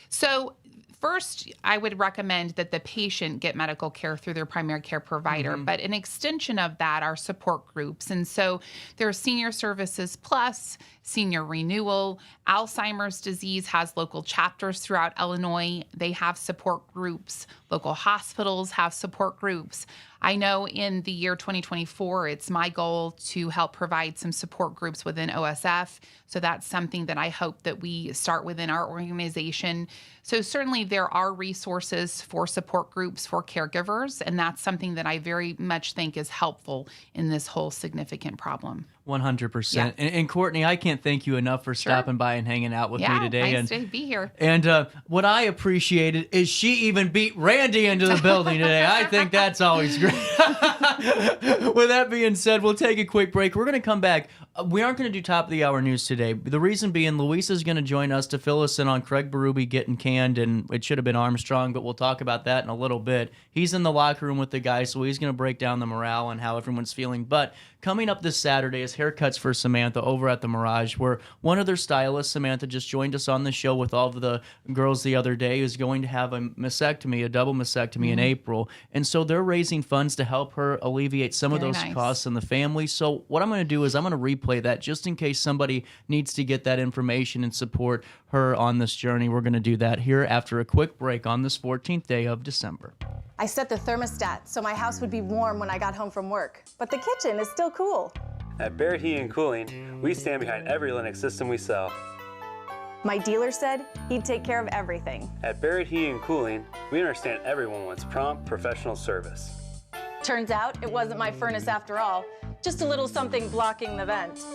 So first, I would recommend that the patient get medical care through their primary care provider, but an extension of that are support groups. And so there's Senior Services Plus, Senior Renewal. Alzheimer's disease has local chapters throughout Illinois. They have support groups. Local hospitals have support groups. I know in the year 2024, it's my goal to help provide some support groups within OSF. So that's something that I hope that we start within our organization. So certainly there are resources for support groups for caregivers, and that's something that I very much think is helpful in this whole significant problem. 100%. Yeah. And Courtney, I can't thank you enough for stopping by and hanging out with me today. Nice to be here. And what I appreciated is she even beat Randy into the building today. I think that's always great. With that being said, we'll take a quick break. We're going to come back. We aren't going to do top of the hour news today. The reason being, Luisa's going to join us to fill us in on Craig Berube getting canned, and it should have been Armstrong, but we'll talk about that in a little bit. He's in the locker room with the guys, so he's going to break down the morale and how everyone's feeling. But coming up this Saturday is Haircuts for Samantha over at the Mirage, where one of their stylists, Samantha, just joined us on the show with all of the girls the other day, is going to have a mastectomy, a double mastectomy in April. And so they're raising funds to help her alleviate some of Very those nice. costs in the family. So what I'm going to do is I'm going to replay that just in case somebody needs to get that information and support her on this journey. We're going to do that here after a quick break on this 14th day of December. I set the thermostat so my house would be warm when I got home from work, but the kitchen is still cool. At Barrett Heating and Cooling, we stand behind every Linux system we sell. My dealer said he'd take care of everything. At Barrett Heating and Cooling, we understand everyone wants prompt, professional service. Turns out it wasn't my furnace after all, just a little something blocking the vent.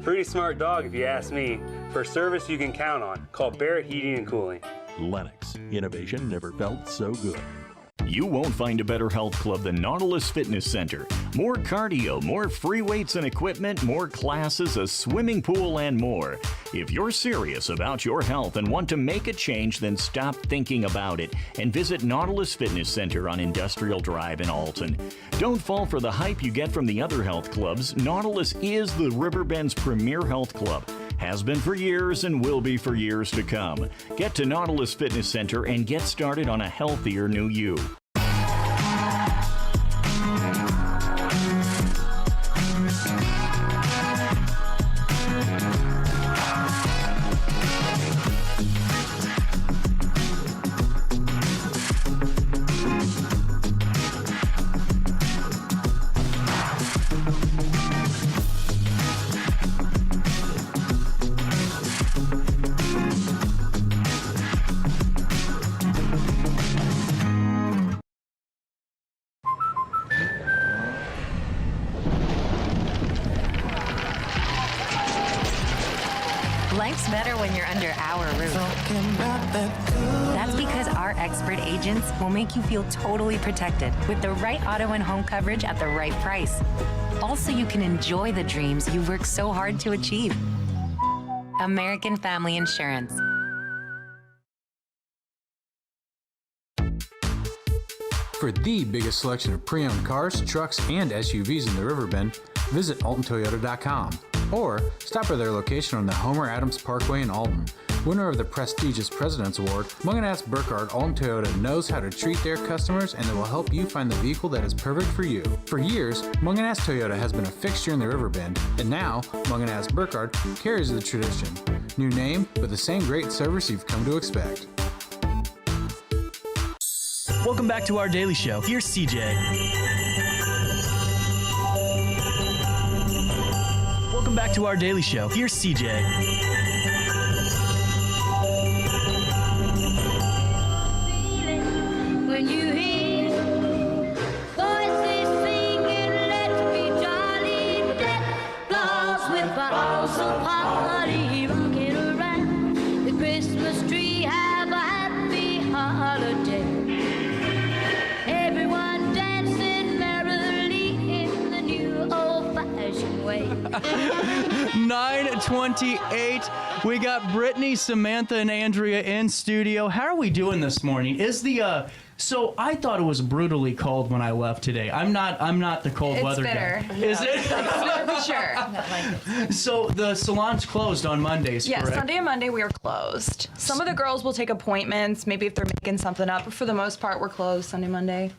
Pretty smart dog if you ask me. For service you can count on, call Barrett Heating and Cooling. Lennox. Innovation never felt so good. You won't find a better health club than Nautilus Fitness Center. More cardio, more free weights and equipment, more classes, a swimming pool, and more. If you're serious about your health and want to make a change, then stop thinking about it and visit Nautilus Fitness Center on Industrial Drive in Alton. Don't fall for the hype you get from the other health clubs. Nautilus is the Riverbend's premier health club. Has been for years and will be for years to come. Get to Nautilus Fitness Center and get started on a healthier new you. Life's better when you're under our roof. That's because our expert agents will make you feel totally protected with the right auto and home coverage at the right price. Also, you can enjoy the dreams you've worked so hard to achieve. American Family Insurance. For the biggest selection of pre-owned cars, trucks, and SUVs in the Riverbend, visit AltonToyota.com or stop by their location on the Homer Adams Parkway in Alton. Winner of the prestigious President's Award, Munganast Burkhardt Alton Toyota knows how to treat their customers, and they will help you find the vehicle that is perfect for you. For years, Munganast Toyota has been a fixture in the Riverbend, and now Munganast Burkhardt carries the tradition. New name, but the same great service you've come to expect. Welcome back to our daily show. Here's CJ. Welcome back to our daily show. Here's CJ. When you hear voices singing, let's be jolly, deck balls with balls of party, rocking around the Christmas tree, have a happy holiday. Everyone dancing merrily in the new old-fashioned way. 9:28. We got Brittany, Samantha, and Andrea in studio. How are we doing this morning? Is the so I thought it was brutally cold when I left today. I'm not the cold weather guy. Is it? For sure. So the salon's closed on Mondays, Yeah, correct? Sunday and Monday we are closed. Some of the girls will take appointments, maybe if they're making something up, but for the most part we're closed Sunday, Monday.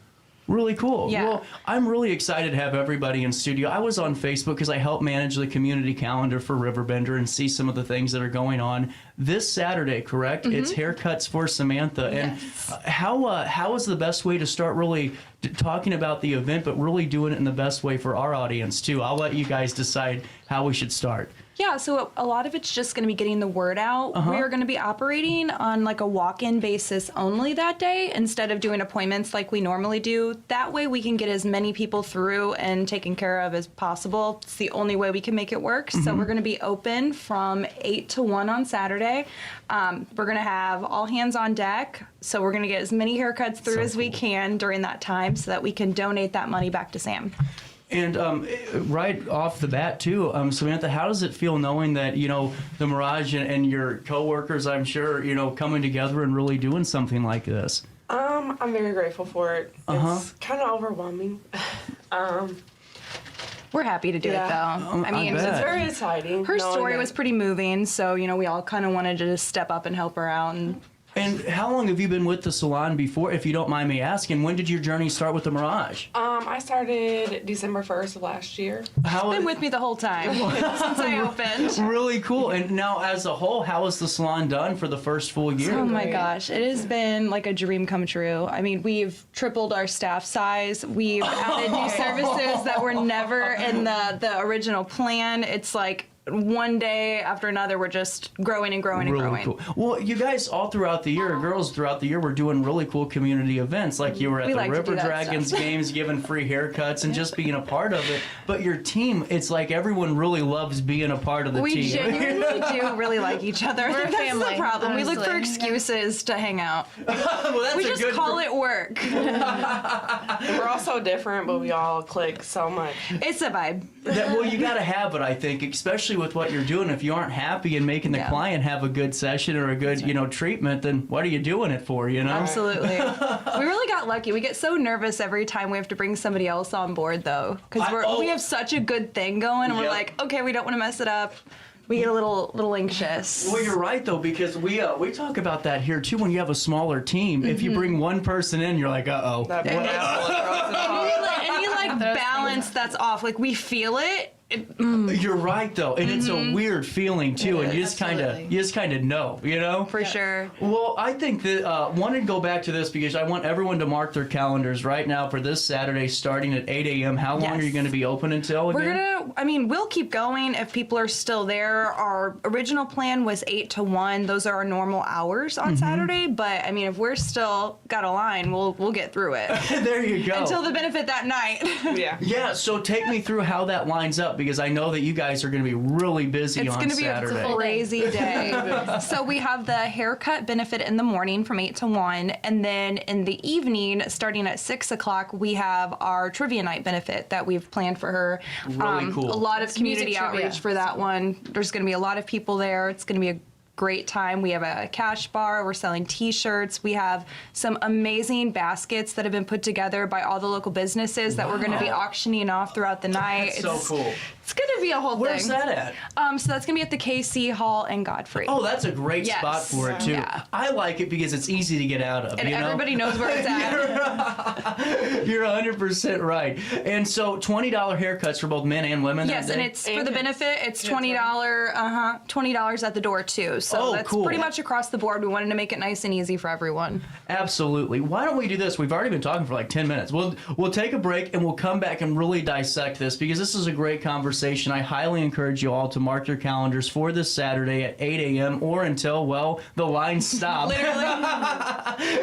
Really cool. Yeah. Well, I'm really excited to have everybody in studio. I was on Facebook because I help manage the community calendar for Riverbender and see some of the things that are going on. This Saturday, correct? Mm-hmm. It's Haircuts for Samantha. And how is the best way to start really talking about the event, but really doing it in the best way for our audience, too? I'll let you guys decide how we should start. Yeah, so a lot of it's just going to be getting the word out. We are going to be operating on like a walk-in basis only that day instead of doing appointments like we normally do. That way we can get as many people through and taken care of as possible. It's the only way we can make it work. So we're going to be open from 8 to 1 on Saturday. We're going to have all hands on deck. So we're going to get as many haircuts through as we can during that time so that we can donate that money back to Sam. And right off the bat, too, Samantha, how does it feel knowing that, the Mirage and your coworkers, I'm sure, coming together and really doing something like this? I'm very grateful for it. It's kind of overwhelming. We're happy to do it, though. I mean, bet. It's very exciting. her knowing story that- was pretty moving, so, we all kind of wanted to just step up and help her out. And how long have you been with the salon before, if you don't mind me asking? When did your journey start with the Mirage? I started December 1st of last year. She's been with me the whole time since I opened. Really cool. And now, as a whole, how has the salon done for the first full year? Oh my gosh, it has been like a dream come true. I mean, we've tripled our staff size. We've added new services that were never in the original plan. It's like one day after another, we're just growing and growing and growing. Cool. Well, you guys all throughout the year, girls throughout the year, were doing really cool community events. Like you were at the River Dragons games, giving free haircuts and just being a part of it. But your team, it's like everyone really loves being a part of the team. We genuinely do really like each other. I We're think a that's family, the problem. We look for honestly. excuses to hang out. Well, that's we a just good call it work. We're all so different, but we all click so much. It's a vibe. Well, you got to have it, I think, especially with what you're doing. If you aren't happy and making the client have a good session or a good, treatment, then what are you doing it for, Absolutely. We really got lucky. We get so nervous every time we have to bring somebody else on board, though, because we have such a good thing going, and we're like, okay, we don't want to mess it up. We get a little anxious. Well, you're right, though, because we talk about that here, too, when you have a smaller team. If you bring one person in, you're like, uh-oh. Any balance that's off, like we feel it. You're right, though, and it's a weird feeling too, and you just kind of know, For sure. Well, I think that wanted to go back to this because I want everyone to mark their calendars right now for this Saturday, starting at 8 a.m. How long are you going to be open until? We'll keep going if people are still there. Our original plan was 8 to 1. Those are our normal hours on Saturday. But I mean, if we're still got a line, we'll get through it. There you go. Until the benefit that night. Yeah. So take me through how that lines up, because I know that you guys are going to be really busy on Saturday. It's going to be a crazy day. So we have the haircut benefit in the morning from 8 to 1. And then in the evening, starting at 6 o'clock, we have our trivia night benefit that we've planned for her. Really cool. A lot of community outreach for that one. There's going to be a lot of people there. It's going to be a great time. We have a cash bar. We're selling t-shirts. We have some amazing baskets that have been put together by all the local businesses that we're going to be auctioning off throughout the night. That's so cool. It's going to be a whole thing. Where's that at? So that's going to be at the KC Hall in Godfrey. Oh, that's a great spot for it, too. Yeah. I like it because it's easy to get out of. And everybody knows where it's at. You're 100% right. And so $20 haircuts for both men and women? Yes, and it's for the benefit, it's $20, $20 at the door, too. So that's cool. pretty much across the board. We wanted to make it nice and easy for everyone. Absolutely. Why don't we do this? We've already been talking for like 10 minutes. We'll take a break and we'll come back and really dissect this, because this is a great conversation. I highly encourage you all to mark your calendars for this Saturday at 8 a.m. or until, well, the lines stop. Literally.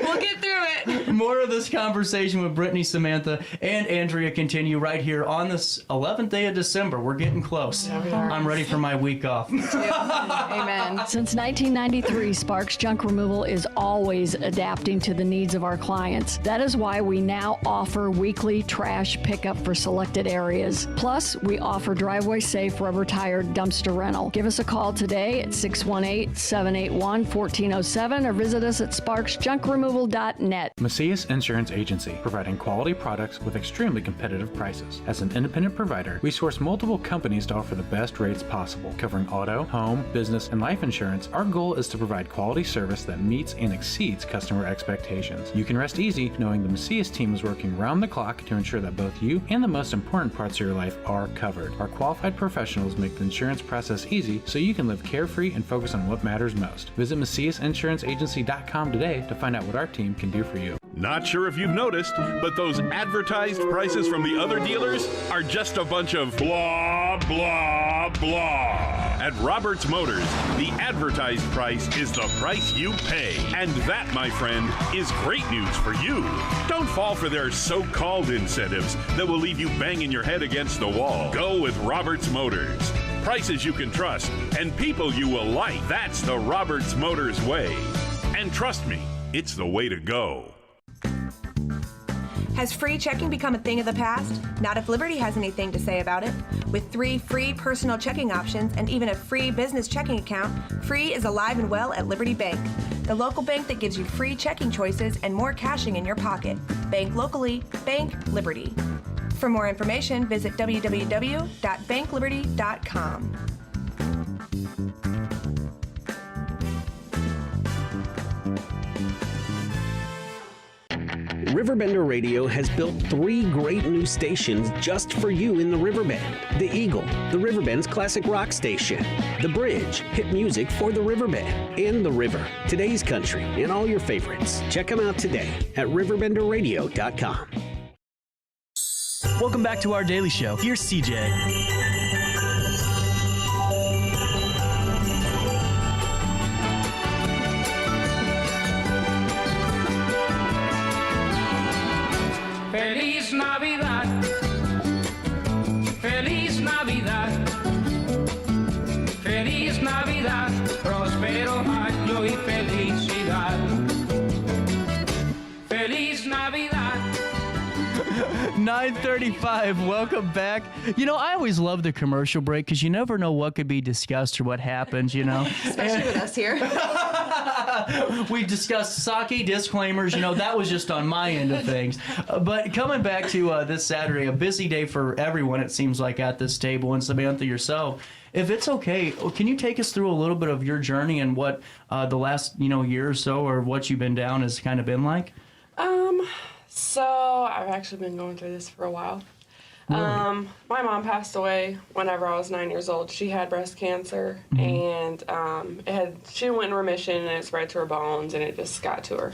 We'll get through it. More of this conversation with Brittany, Samantha, and Andrea continue right here on this 11th day of December. We're getting close. I'm ready for my week off. Amen. Since 1993, Sparks Junk Removal is always adapting to the needs of our clients. That is why we now offer weekly trash pickup for selected areas. Plus, we offer driveway-safe rubber-tired dumpster rental. Give us a call today at 618-781-1407 or visit us at sparksjunkremoval.net. Macias Insurance Agency, providing quality products with extremely competitive prices. As an independent provider, we source multiple companies to offer the best rates possible. Covering auto, home, business, and life insurance, our goal is to provide quality service that meets and exceeds customer expectations. You can rest easy knowing the Macias team is working round the clock to ensure that both you and the most important parts of your life are covered. Our qualified professionals make the insurance process easy so you can live carefree and focus on what matters most. Visit MaciasInsuranceAgency.com today to find out what our team can do for you. Not sure if you've noticed, but those advertised prices from the other dealers are just a bunch of blah, blah, blah. At Roberts Motors, the advertised price is the price you pay. And that, my friend, is great news for you. Don't fall for their so-called incentives that will leave you banging your head against the wall. Go with Roberts Motors. Prices you can trust and people you will like. That's the Roberts Motors way. And trust me, it's the way to go. Has free checking become a thing of the past? Not if Liberty has anything to say about it. With 3 free personal checking options and even a free business checking account, free is alive and well at Liberty Bank. The local bank that gives you free checking choices and more cashing in your pocket. Bank locally, bank Liberty. For more information, visit www.bankliberty.com. RiverBender Radio has built 3 great new stations just for you in the Riverbend. The Eagle, the Riverbend's classic rock station. The Bridge, hit music for the Riverbend. And The River, today's country, and all your favorites. Check them out today at RiverBender.com. Welcome back to our daily show. Here's CJ. Feliz Navidad, Feliz Navidad, Feliz Navidad, próspero año y felicidad. Feliz Navidad. 9:35. Welcome back. You know, I always love the commercial break because you never know what could be discussed or what happens, you know. Especially with us here. We discussed sake disclaimers. You know, that was just on my end of things. But coming back to this Saturday, a busy day for everyone, it seems like, at this table. And Samantha, yourself, if it's okay, can you take us through a little bit of your journey and what the last, year or so, or what you've been down has kind of been like? So I've actually been going through this for a while. Really? My mom passed away whenever I was 9 years old. She had breast cancer, and she went in remission, and it spread to her bones, and it just got to her.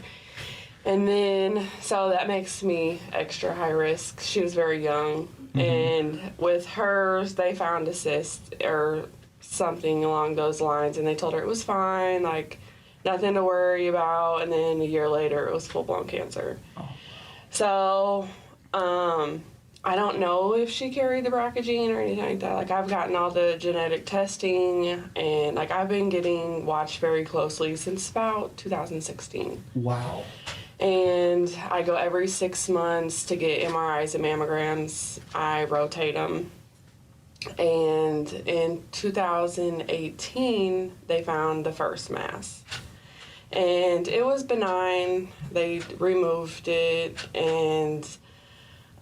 And then, so that makes me extra high risk. She was very young, and with hers, they found a cyst or something along those lines, and they told her it was fine, like nothing to worry about. And then a year later, it was full-blown cancer. Oh. So, I don't know if she carried the BRCA gene or anything like that. Like, I've gotten all the genetic testing, and like I've been getting watched very closely since about 2016. Wow. And I go every 6 months to get MRIs and mammograms. I rotate them. And in 2018, they found the first mass. And it was benign. They removed it, and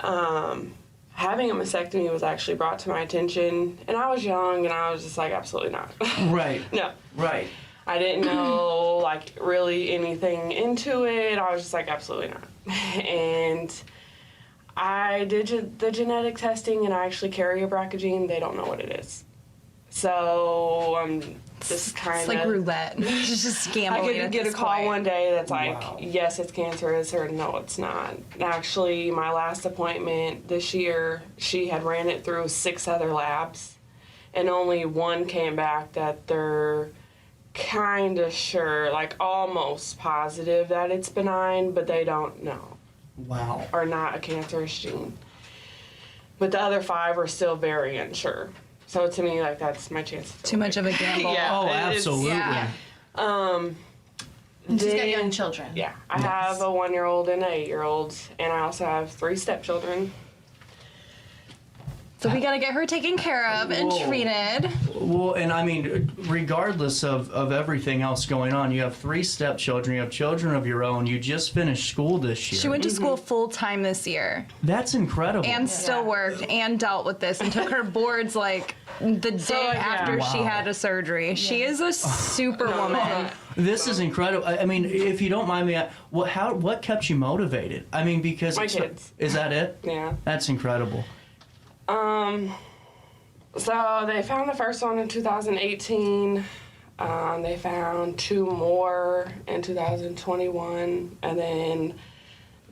having a mastectomy was actually brought to my attention. And I was young, and I was just like, absolutely not. Right. No. Right. I didn't know, like, really anything into it. I was just like, absolutely not. And I did the genetic testing, and I actually carry a BRCA gene. They don't know what it is. So I'm just kind of... It's like roulette. It's just gambling. I could get a call one day that's like, yes, it's cancerous, or no, it's not. Actually, my last appointment this year, she had ran it through 6 other labs, and only one came back that they're kind of sure, like almost positive that it's benign, but they don't know. Wow. Or not a cancerous gene. But the other 5 are still very unsure. So to me, like, that's my chance. Too much of a gamble. Yeah, oh, absolutely. Yeah. She's got young children. Yeah. I have a 1-year-old and an 8-year-old, and I also have 3 stepchildren. So we got to get her taken care of and treated. Well, and I mean, regardless of everything else going on, you have 3 stepchildren, you have children of your own, you just finished school this year. She went to school full time this year. That's incredible. And still worked and dealt with this and took her boards like the day after she had a surgery. She is a superwoman. This is incredible. I mean, if you don't mind me, what kept you motivated? I mean, because my kids. Is that it? Yeah. That's incredible. So they found the first one in 2018. They found 2 more in 2021. And then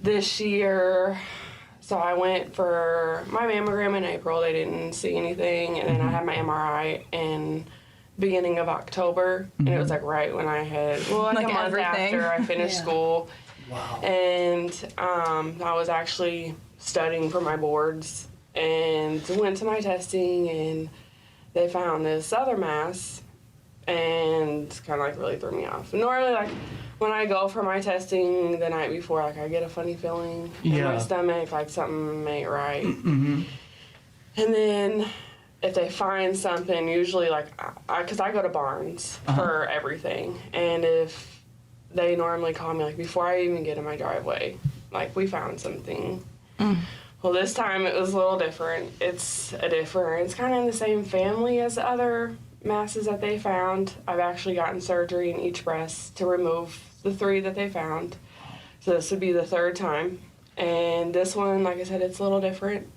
this year, so I went for my mammogram in April. They didn't see anything. And then I had my MRI in beginning of October. And it was like right when I had, like a month after I finished school. Wow. And I was actually studying for my boards. And went to my testing, and they found this other mass, and kind of like really threw me off. Normally, like when I go for my testing the night before, like I get a funny feeling in my stomach, like something ain't right. Mm-hmm. And then if they find something, usually like, because I go to Barnes for everything, and if they normally call me like before I even get in my driveway, like we found something. Well, this time it was a little different. It's kind of in the same family as the other masses that they found. I've actually gotten surgery in each breast to remove the 3 that they found. So this would be the 3rd time. And this one, like I said, it's a little different.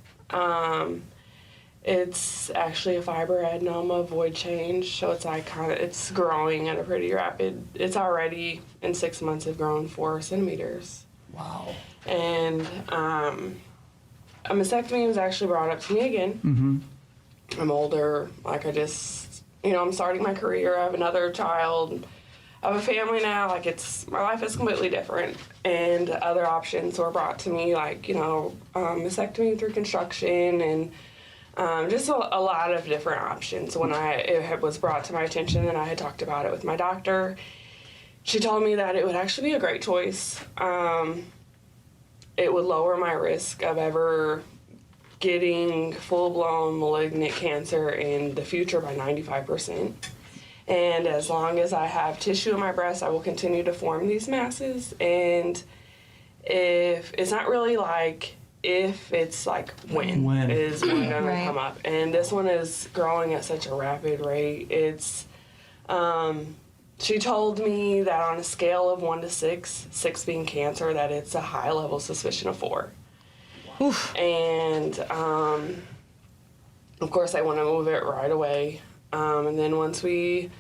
It's actually a fibroadenoma void change, so it's like it's growing at a pretty rapid. It's already in 6 months have grown 4 centimeters. Wow. And a mastectomy was actually brought up to me again. Mm-hmm. I'm older, like I'm starting my career. I have another child. I have a family now. My life is completely different. And other options were brought to me, mastectomy through construction and just a lot of different options. When it was brought to my attention and I had talked about it with my doctor, she told me that it would actually be a great choice. It would lower my risk of ever getting full-blown malignant cancer in the future by 95%. And as long as I have tissue in my breast, I will continue to form these masses. And if it's not really if, it's when is when they're going to come up. And this one is growing at such a rapid rate. It's, she told me that on a scale of 1 to 6, 6 being cancer, that it's a high level suspicion of 4. Oof. And, of course, I want to move it right away. And then once we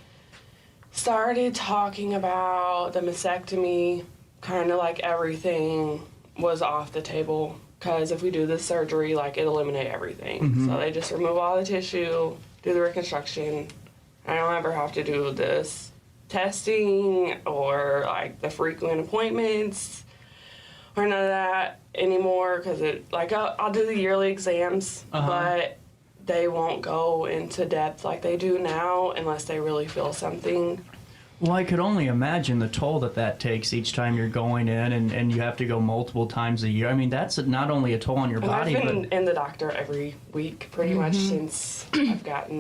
started talking about the mastectomy, kind of everything was off the table. Because if we do this surgery, it eliminate everything. Mm-hmm. So they just remove all the tissue, do the reconstruction. I don't ever have to do this testing or the frequent appointments or none of that anymore. Because I'll do the yearly exams, but they won't go into depth like they do now unless they really feel something. Well, I could only imagine the toll that takes each time you're going in and you have to go multiple times a year. I mean, that's not only a toll on your body, I've been in the doctor every week pretty much since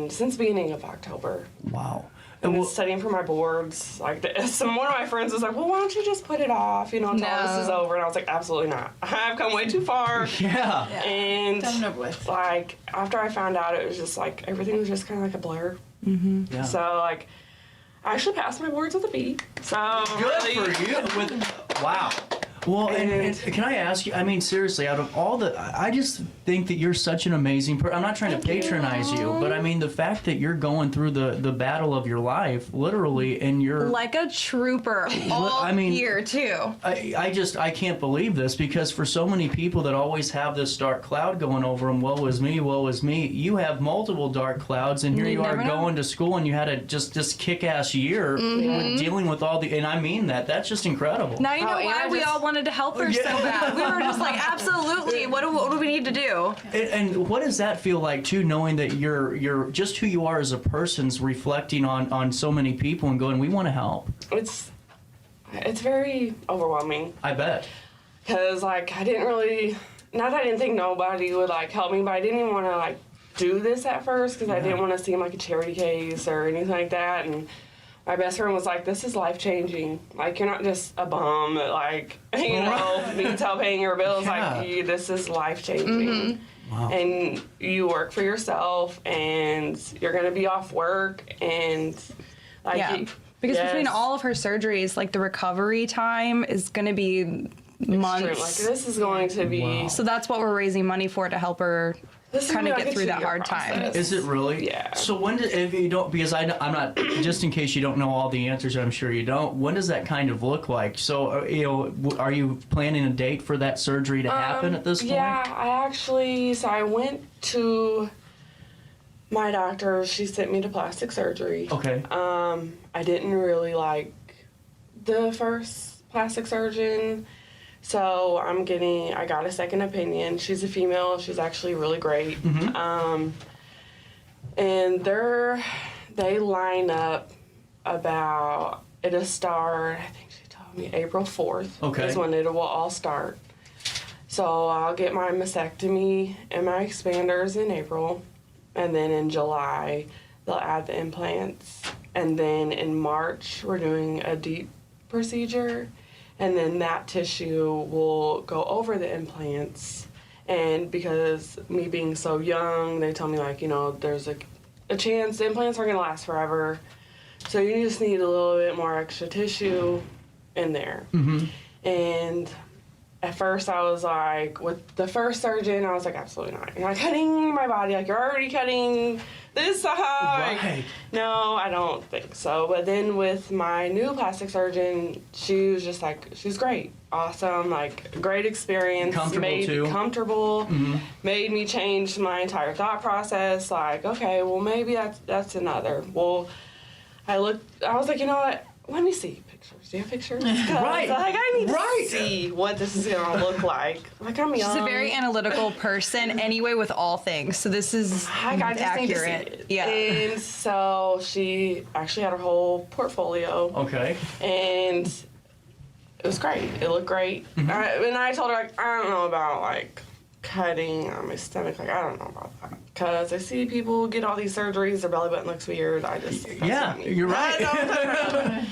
since beginning of October. Wow. I've been studying for my boards like this. And one of my friends was like, well, why don't you just put it off, until this is over? And I was like, absolutely not. I've come way too far. Yeah. And Done over with. After I found out, it was just everything was just kind of like a blur. Mm-hmm. Yeah. So I actually passed my boards with a B. So good for you. Wow. Well, and can I ask you, I mean, seriously, out of all I just think that you're such an amazing person. I'm not trying to patronize you, but I mean, the fact that you're going through the battle of your life, literally, and you're... like a trooper all year, too. I can't believe this, because for so many people that always have this dark cloud going over them, woe is me, you have multiple dark clouds, and here you are going to school, and you had this kick-ass year with dealing with all the... And I mean that. That's just incredible. Now you know why we all wanted to help her so bad. We were just absolutely, what do we need to do? And what does that feel like too, knowing that you're just who you are as a person's reflecting on so many people and going, we want to help? It's very overwhelming. I bet. Because I didn't really, not that I didn't think nobody would help me, but I didn't even want to do this at first because I didn't want to seem like a charity case or anything like that. And my best friend was like, this is life-changing. You're not just a bum that, needs help paying your bills. Yeah. This is life-changing. Mm-hmm. Wow. And you work for yourself, and you're going to be off work, and, because between all of her surgeries, the recovery time is going to be months. This is going to be... Wow. So that's what we're raising money for, to help her kind of get through that hard time. Is it really? Yeah. So if you don't, because I'm not, just in case you don't know all the answers, I'm sure you don't, when does that kind of look like? So, are you planning a date for that surgery to happen at this point? Yeah, I went to my doctor. She sent me to plastic surgery. Okay. I didn't really like the first plastic surgeon. So I got a second opinion. She's a female. She's actually really great. Mm-hmm. And they line up about, it'll start, I think she told me April 4th is when it will all start. So I'll get my mastectomy and my expanders in April. And then in July, they'll add the implants. And then in March, we're doing a deep procedure. And then that tissue will go over the implants, And because me being so young, they tell me, like, you know, there's a chance the implants are going to last forever. So you just need a little bit more extra tissue in there. Mm-hmm. And at first I was like, with the first surgeon, I was like, absolutely not. You're not cutting my body. Like, you're already cutting this side. Right. No, I don't think so. But then with my new plastic surgeon, she was just like, she's great. Awesome, like, great experience. Comfortable too. Comfortable. Mm-hmm. Made me change my entire thought process. Like, okay, well, maybe that's another. Well, I was like, you know what? Let me see pictures. Do you have pictures? Right. Like, I need to see what this is going to look like. Like, I'm young. She's a very analytical person anyway with all things. So this is I just accurate. need to see it. Yeah. And so she actually had her whole portfolio. Okay. And it was great. It looked great. Mm-hmm. And I told her, like, I don't know about, like, cutting on my stomach. Like, I don't know about that. Because I see people get all these surgeries, their belly button looks weird. Yeah, you're right.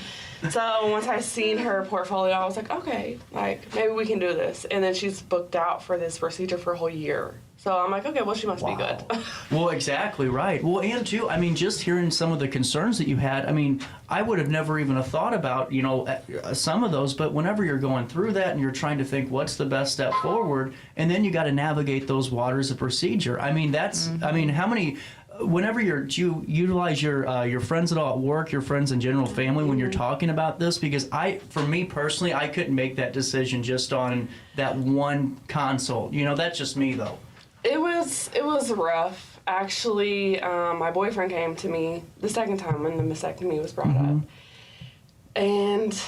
So once I seen her portfolio, I was like, okay, like, maybe we can do this. And then she's booked out for this procedure for a whole year. So I'm like, okay, well, she must be good. Well, exactly right. Well, and too, I mean, just hearing some of the concerns that you had, I mean, I would have never even thought about, you know, some of those, but whenever you're going through that and you're trying to think what's the best step forward, and then you got to navigate those waters of procedure. I mean, that's, I mean, how many, whenever you utilize your friends at all at work, your friends and general family when you're talking about this, because for me personally, I couldn't make that decision just on that one consult. You know, that's just me though. It was rough. Actually, my boyfriend came to me the second time when the mastectomy was brought up. And,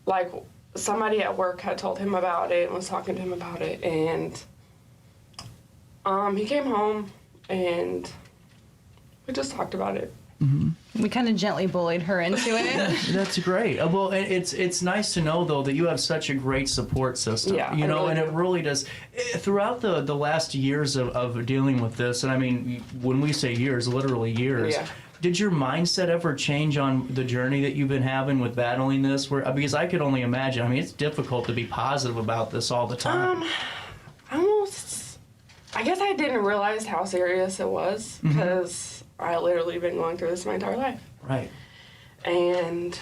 like, somebody at work had told him about it and was talking to him about it. And he came home and we just talked about it. Mm-hmm. We kind of gently bullied her into it. That's great. Well, it's nice to know though that you have such a great support system. Yeah, you know, really and do. it really does. Throughout the last years of dealing with this, and I mean, when we say years, literally years. Yeah. Did your mindset ever change on the journey that you've been having with battling this? Because I could only imagine. I mean, it's difficult to be positive about this all the time. I guess I didn't realize how serious it was because I literally been going through this my entire life. Right. And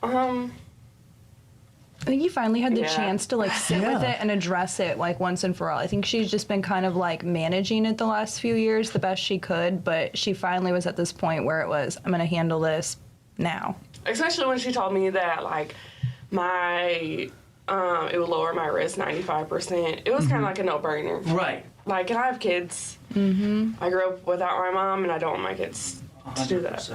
I think you finally had the chance to, like, sit with Yeah. it and address it, like, once and for all. I think she's just been kind of, like, managing it the last few years the best she could, but she finally was at this point where it was, I'm going to handle this now. especially when she told me that, like, it would lower my risk 95%. It was kind of like a no-brainer. Right. Like, and I have kids. I grew up without my mom, and I don't want my kids to do that.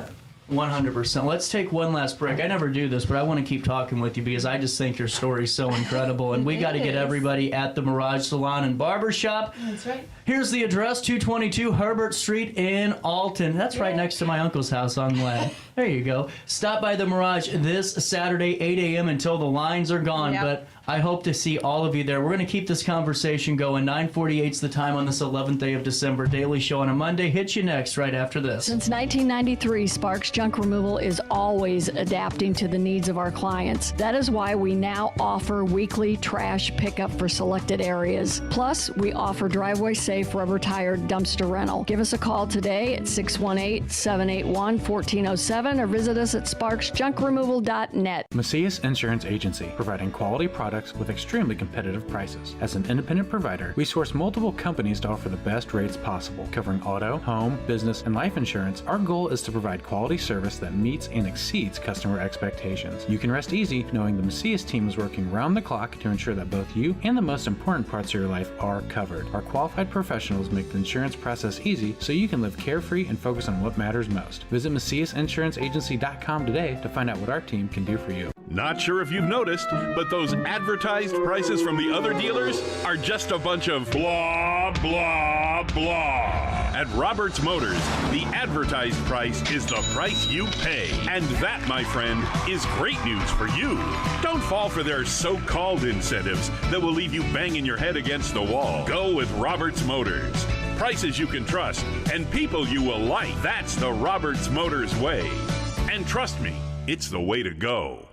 100%. Let's take one last break. I never do this, but I want to keep talking with you because I just think your story's so incredible. And we got to get everybody at the Mirage Salon and Barbershop. That's right. Here's the address, 222 Herbert Street in Alton. That's right next to my uncle's house on Glad. There you go. Stop by the Mirage this Saturday, 8 a.m. until the lines are gone. Yep. But I hope to see all of you there. We're going to keep this conversation going. 9:48's the time on this 11th day of December. Daily Show on a Monday. Hit you next right after this. Since 1993, Sparks Junk Removal is always adapting to the needs of our clients. That is why we now offer weekly trash pickup for selected areas. Plus, we offer driveway-safe rubber-tired dumpster rental. Give us a call today at 618-781-1407 or visit us at sparksjunkremoval.net. Macias Insurance Agency, providing quality products with extremely competitive prices. As an independent provider, we source multiple companies to offer the best rates possible. Covering auto, home, business, and life insurance, our goal is to provide quality service that meets and exceeds customer expectations. You can rest easy knowing the Macias team is working round the clock to ensure that both you and the most important parts of your life are covered. Our qualified professionals make the insurance process easy so you can live carefree and focus on what matters most. Visit MaciasInsuranceAgency.com today to find out what our team can do for you. Not sure if you've noticed, but those advertised prices from the other dealers are just a bunch of blah, blah, blah. At Roberts Motors, the advertised price is the price you pay. And that, my friend, is great news for you. Don't fall for their so-called incentives that will leave you banging your head against the wall. Go with Roberts Motors. Prices you can trust and people you will like. That's the Roberts Motors way. And trust me, it's the way to go.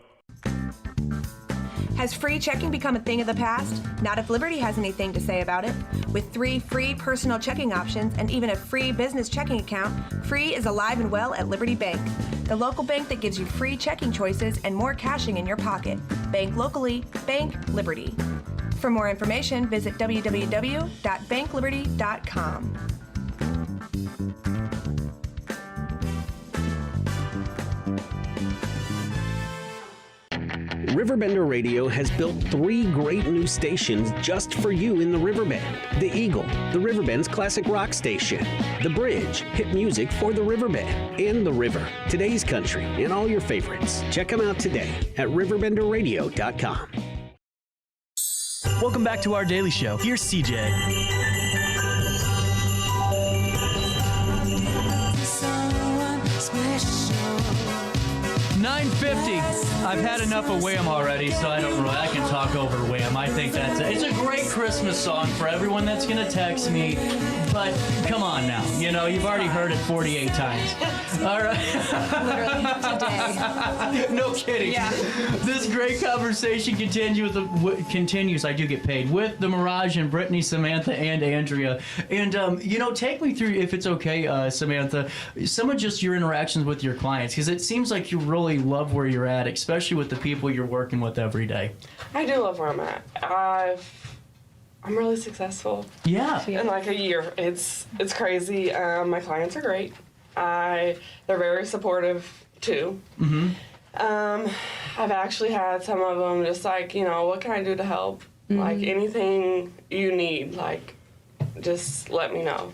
Has free checking become a thing of the past? Not if Liberty has anything to say about it. With 3 free personal checking options and even a free business checking account, free is alive and well at Liberty Bank. The local bank that gives you free checking choices and more cashing in your pocket. Bank locally, bank Liberty. For more information, visit www.bankliberty.com. Riverbender Radio has built 3 great new stations just for you in the Riverbend. The Eagle, the Riverbend's classic rock station. The Bridge, hit music for the Riverbend. And The River, today's country, and all your favorites. Check them out today at RiverBender.com. Welcome back to our daily show. Here's CJ. $9.50. I've had enough of Wham already, so I can talk over Wham. I think it's a great Christmas song for everyone that's going to text me. But come on now, you've already heard it 48 times. All right. Literally today. No kidding. Yeah. This great conversation continues. I do get paid with the Mirage and Brittany, Samantha, and Andrea. And take me through, if it's okay, Samantha, some of just your interactions with your clients, because it seems like you really love where you're at, especially with the people you're working with every day. I do love where I'm at. I'm really successful. Yeah. In like a year. It's crazy. My clients are great. They're very supportive too. Mm-hmm. I've actually had some of them just like, what can I do to help? Mm-hmm. Like anything you need, like just let me know.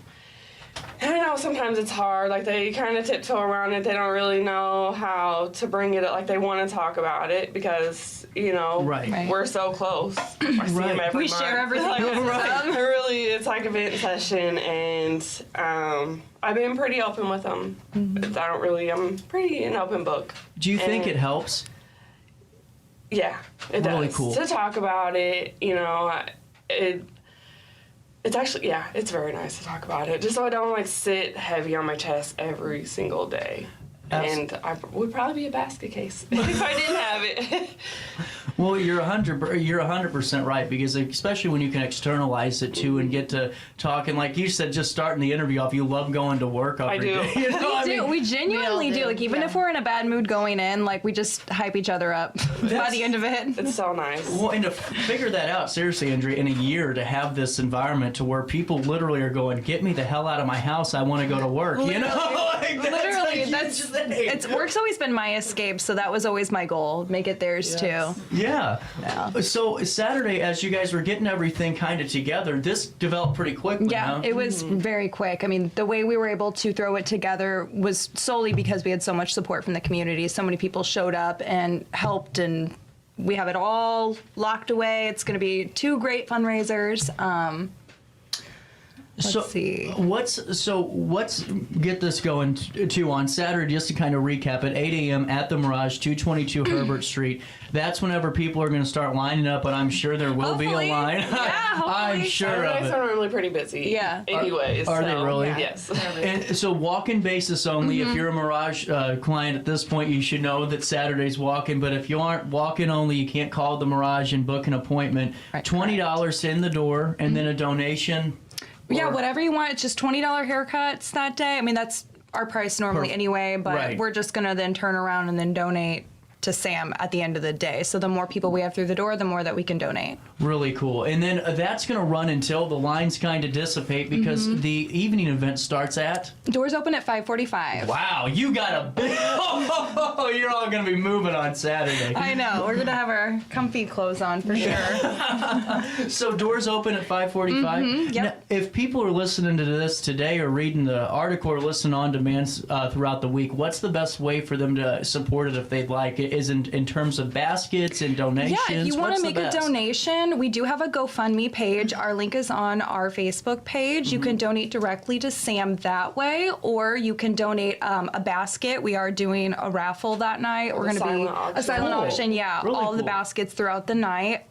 And I know sometimes it's hard, like they kind of tiptoe around it. They don't really know how to bring it up. Like they want to talk about it because, right. we're so close. I see them every month. Share everything. Really, it's like a vent session, and I've been pretty open with them. Mm-hmm. I'm pretty an open book. Do you think it helps? Yeah, it really does. Cool. To talk about it, it's actually, it's very nice to talk about it, just so I don't sit heavy on my chest every single day. And I would probably be a basket case if I didn't have it. Well, you're 100% right, because especially when you can externalize it too and get to talking, like you said, just starting the interview off, you love going to work every day. We genuinely do. Like even if we're in a bad mood going in, like we just hype each other up by the end of it. It's so nice. Well, and to figure that out, seriously, Andrea, in a year to have this environment to where people literally are going, get me the hell out of my house, I want to go to work. Work's always been my escape, so that was always my goal. Make it theirs too. Yeah. So Saturday, as you guys were getting everything kind of together, this developed pretty quickly. Yeah, it was very quick. I mean, the way we were able to throw it together was solely because we had so much support from the community. So many people showed up and helped, and we have it all locked away. It's going to be 2 great fundraisers. Let's see. Let's get this going to on Saturday, just to kind of recap, at 8 a.m. at the Mirage, 222 Herbert Street. That's whenever people are going to start lining up, and I'm sure there will be a line. Yeah, I'm sure of it. Saturdays are normally pretty busy. Yeah. Anyways. Are they really? Yeah. Yes. And so walk-in basis only. If you're a Mirage client at this point, you should know that Saturday's walk-in. But if you aren't walk-in only, you can't call the Mirage and book an appointment. Right, $20 in the door, and then a donation. Yeah, whatever you want. It's just $20 haircuts that day. I mean, that's our price normally anyway, but we're just going to then turn around and then donate to Sam at the end of the day. So the more people we have through the door, the more that we can donate. Really cool. And then that's going to run until the lines kind of dissipate, because the evening event starts at? Doors open at 5:45. Wow, you got a big... you're all going to be moving on Saturday. I know. We're going to have our comfy clothes on for sure. So doors open at 5:45? Yep. Now, if people are listening to this today or reading the article or listening on demand throughout the week, what's the best way for them to support it if they'd like it? Is in terms of baskets and donations? Yeah, if you want to make a donation, we do have a GoFundMe page. Our link is on our Facebook page. You can donate directly to Sam that way, or you can donate a basket. We are doing a raffle that night. We're going to be a silent auction. Yeah, really all of the baskets throughout the night.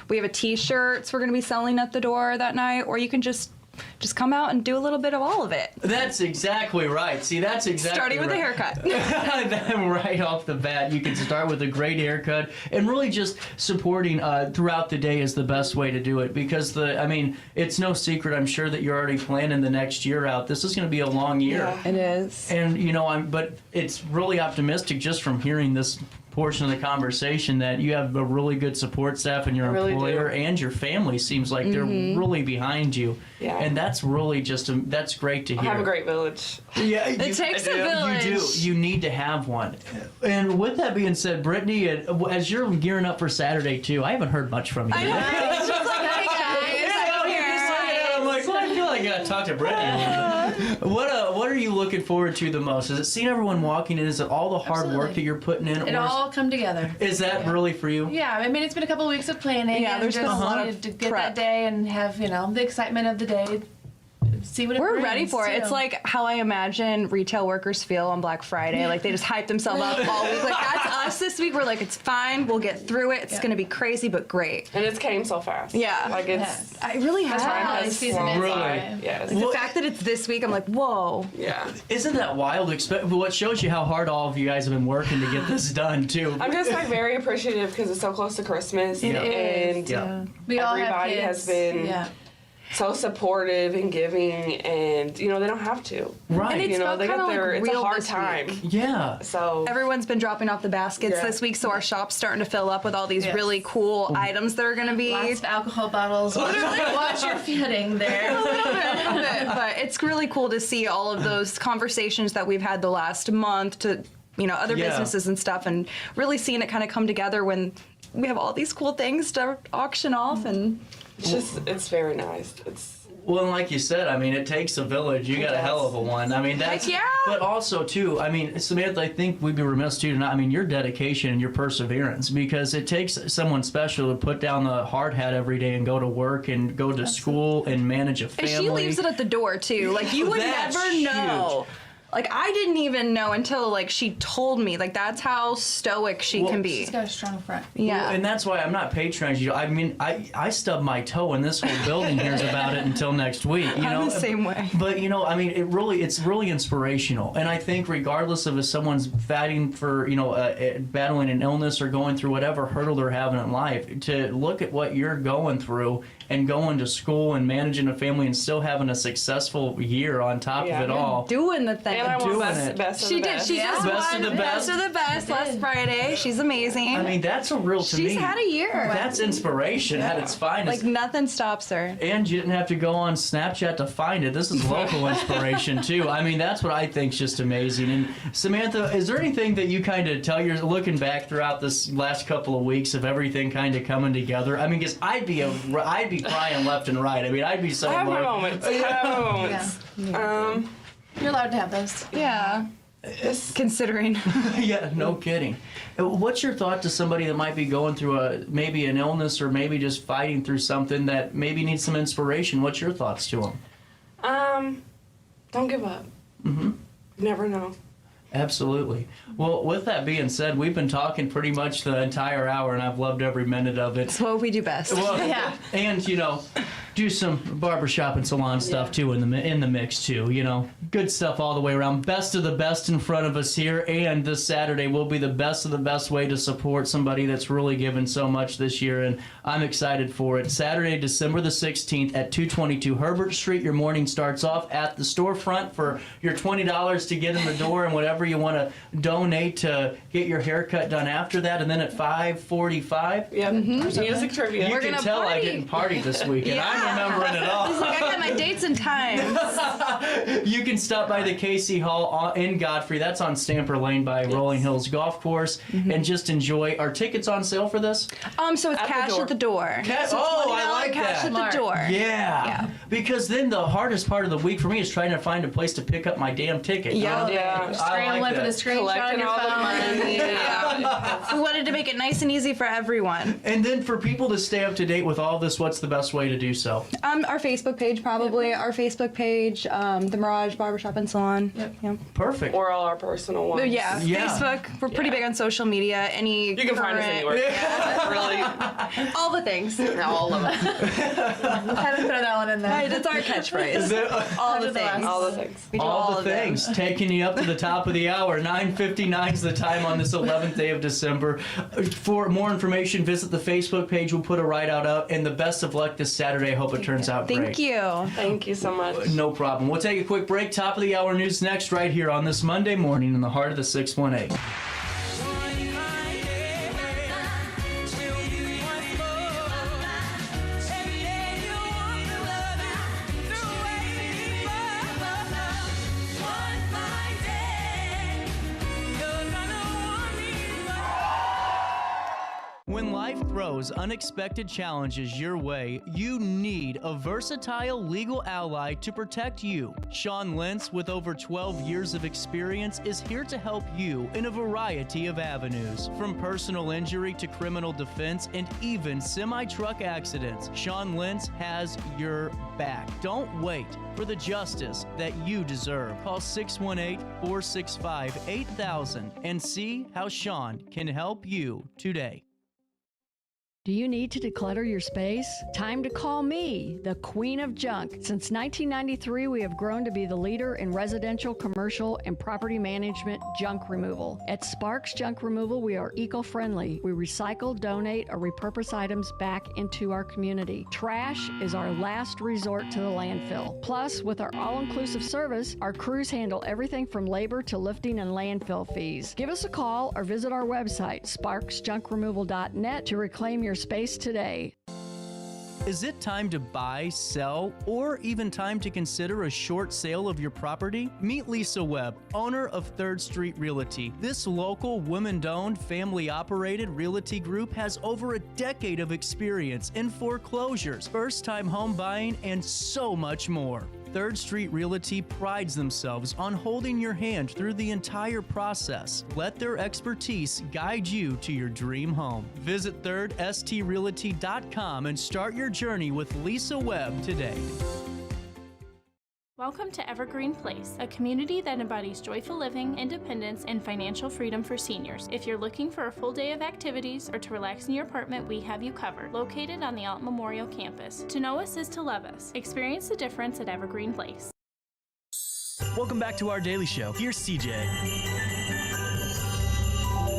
We have a T-shirts we're going to be selling at the door that night, or you can just just come out and do a little bit of all of it. That's exactly right. See, that's exactly Starting with a haircut. Right off the bat, you can start with a great haircut, and really just supporting throughout the day is the best way to do it, because it's no secret, I'm sure, that you're already planning the next year out. This is going to be a long year. Yeah, it is. And but it's really optimistic just from hearing this portion of the conversation that you have a really good support staff, and your employer and your family seems like they're really behind you. Yeah. And that's really that's great to hear. I have a great village. Yeah, it takes a village. You do. You need to have one. And with that being said, Brittany, as you're gearing up for Saturday too, I haven't heard much from you. I know. It's just like, hey guys, I'm here. I'm like, well, I feel like I gotta talk to Brittany a little bit. What are you looking forward to the most? Is it seeing everyone walking in? Is it all the hard work that you're putting in? It all come together. Is that really for you? Yeah, I mean, it's been a couple of weeks of planning. Yeah, there's just been a lot of to get prep. that day and have, the excitement of the day. See what it We're brings, ready for it. too. It's like how I imagine retail workers feel on Black Friday. Like they just hype themselves up all week. Like that's us this week. We're like, it's fine. We'll get through it. It's going to be crazy, but great. And it's came so fast. Yeah. Like it's. I really Time have. has flown by. Yes. Like the fact that it's this week, I'm like, whoa. Yeah. Isn't that wild? What shows you how hard all of you guys have been working to get this done too. I'm just very appreciative because it's so close to Christmas. It is. And We all have everybody kids. has been so supportive and giving, and they don't have to. Right. And it's they felt got kinda their. like It's a real hard this time. week. Yeah. So everyone's been dropping off the baskets this week, so our shop's starting to fill up with all these really cool items that are going to be. Lots of alcohol bottles. Watch your fitting there. A little bit. But it's really cool to see all of those conversations that we've had the last month to, other businesses and stuff, and really seeing it kind of come together when we have all these cool things to auction off. And it's very nice. Well, and like you said, it takes a village. You got a hell of a one. That's. Heck yeah. But also, too, Samantha, I think we'd be remiss, too, to not. Your dedication and your perseverance, because it takes someone special to put down the hard hat every day and go to work and go to school and manage a family. And she leaves it at the door, too. Like, you would That's never know. huge. Like, I didn't even know until, she told me. Like, that's how stoic she can be. She's got a strong front. Yeah. Well, and that's why I'm not patronizing you. I stubbed my toe, and this whole building hears about it until next week. I'm the same way. But it's really inspirational, and I think regardless of if someone's fighting for battling an illness or going through whatever hurdle they're having in life, to look at what you're going through and going to school and managing a family and still having a successful year on top of it all. Doing the thing. And I Doing won it. best of She the did. best. She just Best won of the best. Best of the Best last Friday. She's amazing. That's a real to me. She's had a year. That's inspiration at its finest. Like, nothing stops her. And you didn't have to go on Snapchat to find it. This is local inspiration, too. That's what I think is just amazing. And Samantha, is there anything that you kind of tell, you're looking back throughout this last couple of weeks of everything kind of coming together? Because I'd be crying left and right. I'd be so I have my low. moments. I have my moments. You're allowed to have those. Yeah. Considering. Yeah, no kidding. What's your thought to somebody that might be going through maybe an illness or maybe just fighting through something that maybe needs some inspiration? What's your thoughts to them? Don't give up. Mm-hmm. Never know. Absolutely. Well, with that being said, we've been talking pretty much the entire hour, and I've loved every minute of it. It's what we do best. Well, and do some barbershop and salon stuff too in the mix too. Good stuff all the way around. Best of the best in front of us here, and this Saturday will be the best of the best way to support somebody that's really given so much this year, and I'm excited for it. Saturday, December the 16th at 222 Herbert Street. Your morning starts off at the storefront for your $20 to get in the door, and whatever you want to donate to get your haircut done after that, and then at 5:45. Yep. Music trivia. You can tell I didn't party this weekend. I'm remembering it all. He's like, I got my dates and times. You can stop by the Casey Hall in Godfrey. That's on Stamper Lane by Rolling Hills Golf Course, and just enjoy. Are tickets on sale for this? So it's cash at the door. I like cash that. at the door. Yeah. Because then the hardest part of the week for me is trying to find a place to pick up my damn ticket. Yeah. Scrambling for the screenshot on your phone. We wanted to make it nice and easy for everyone. And then for people to stay up to date with all this, what's the best way to do so? so? Our Facebook page, probably. Our Facebook page, The Mirage Barbershop and Salon. Yep. Perfect. Or all our personal ones. But yeah, Facebook. We're pretty big on social media. You can find us anywhere. Really. All the things. All of them. Had to throw that one in there. Right, it's our catchphrase. All the things. All the things. We do all the of them. things. Taking you up to the top of the hour. 9:59 is the time on this 11th day of December. For more information, visit the Facebook page. We'll put a write-out up. And the best of luck this Saturday. I hope it turns out great. Thank you. Thank you so much. No problem. We'll take a quick break. Top of the hour news next right here on this Monday morning in the heart of the 618. When life throws unexpected challenges your way, you need a versatile legal ally to protect you. Sean Lentz, with over 12 years of experience, is here to help you in a variety of avenues. From personal injury to criminal defense and even semi-truck accidents, Sean Lentz has your back. Don't wait for the justice that you deserve. Call 618-465-8000 and see how Sean can help you today. Do you need to declutter your space? Time to call me, the Queen of Junk. Since 1993, we have grown to be the leader in residential, commercial, and property management junk removal. At Sparks Junk Removal, we are eco-friendly. We recycle, donate, or repurpose items back into our community. Trash is our last resort to the landfill. Plus, with our all-inclusive service, our crews handle everything from labor to lifting and landfill fees. Give us a call or visit our website, sparksjunkremoval.net, to reclaim your space today. Is it time to buy, sell, or even time to consider a short sale of your property? Meet Lisa Webb, owner of 3rd Street Realty. This local, women-owned, family-operated realty group has over a decade of experience in foreclosures, first-time home buying, and so much more. 3rd Street Realty prides themselves on holding your hand through the entire process. Let their expertise guide you to your dream home. Visit 3rdstrealty.com and start your journey with Lisa Webb today. Welcome to Evergreen Place, a community that embodies joyful living, independence, and financial freedom for seniors. If you're looking for a full day of activities or to relax in your apartment, we have you covered. Located on the Alton Memorial Campus. To know us is to love us. Experience the difference at Evergreen Place. Welcome back to our daily show. Here's CJ.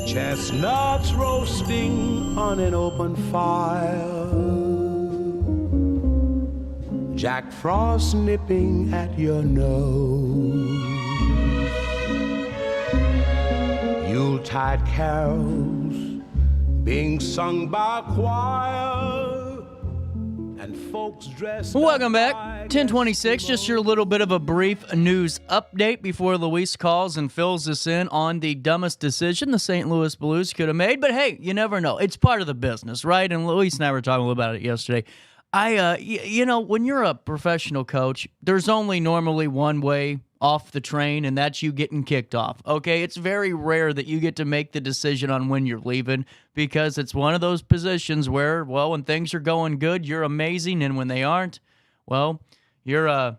Chestnuts roasting on an open fire, Jack Frost nipping at your nose, Yuletide carols being sung by a choir, and folks dressed. Welcome back. 1026, just your little bit of a brief news update before Luis calls and fills us in on the dumbest decision the St. Louis Blues could have made. But hey, you never know. It's part of the business, right? And Luis and I were talking a little about it yesterday. When you're a professional coach, there's only normally one way off the train, and that's you getting kicked off. Okay, it's very rare that you get to make the decision on when you're leaving, because it's one of those positions where, well, when things are going good, you're amazing, and when they aren't, well, you're on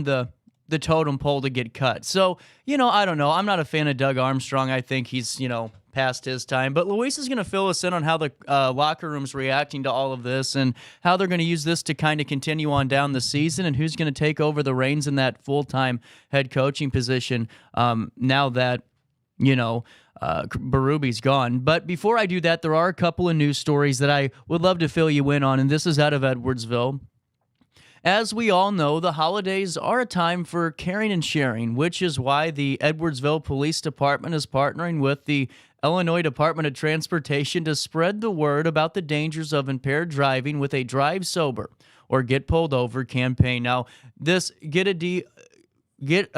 the totem pole to get cut. So, I don't know. I'm not a fan of Doug Armstrong. I think he's, past his time. But Luis is going to fill us in on how the locker room's reacting to all of this and how they're going to use this to kind of continue on down the season, and who's going to take over the reins in that full-time head coaching position now that, Berube's gone. But before I do that, there are a couple of news stories that I would love to fill you in on, and this is out of Edwardsville. As we all know, the holidays are a time for caring and sharing, which is why the Edwardsville Police Department is partnering with the Illinois Department of Transportation to spread the word about the dangers of impaired driving with a Drive Sober or Get Pulled Over campaign. Now, this Get a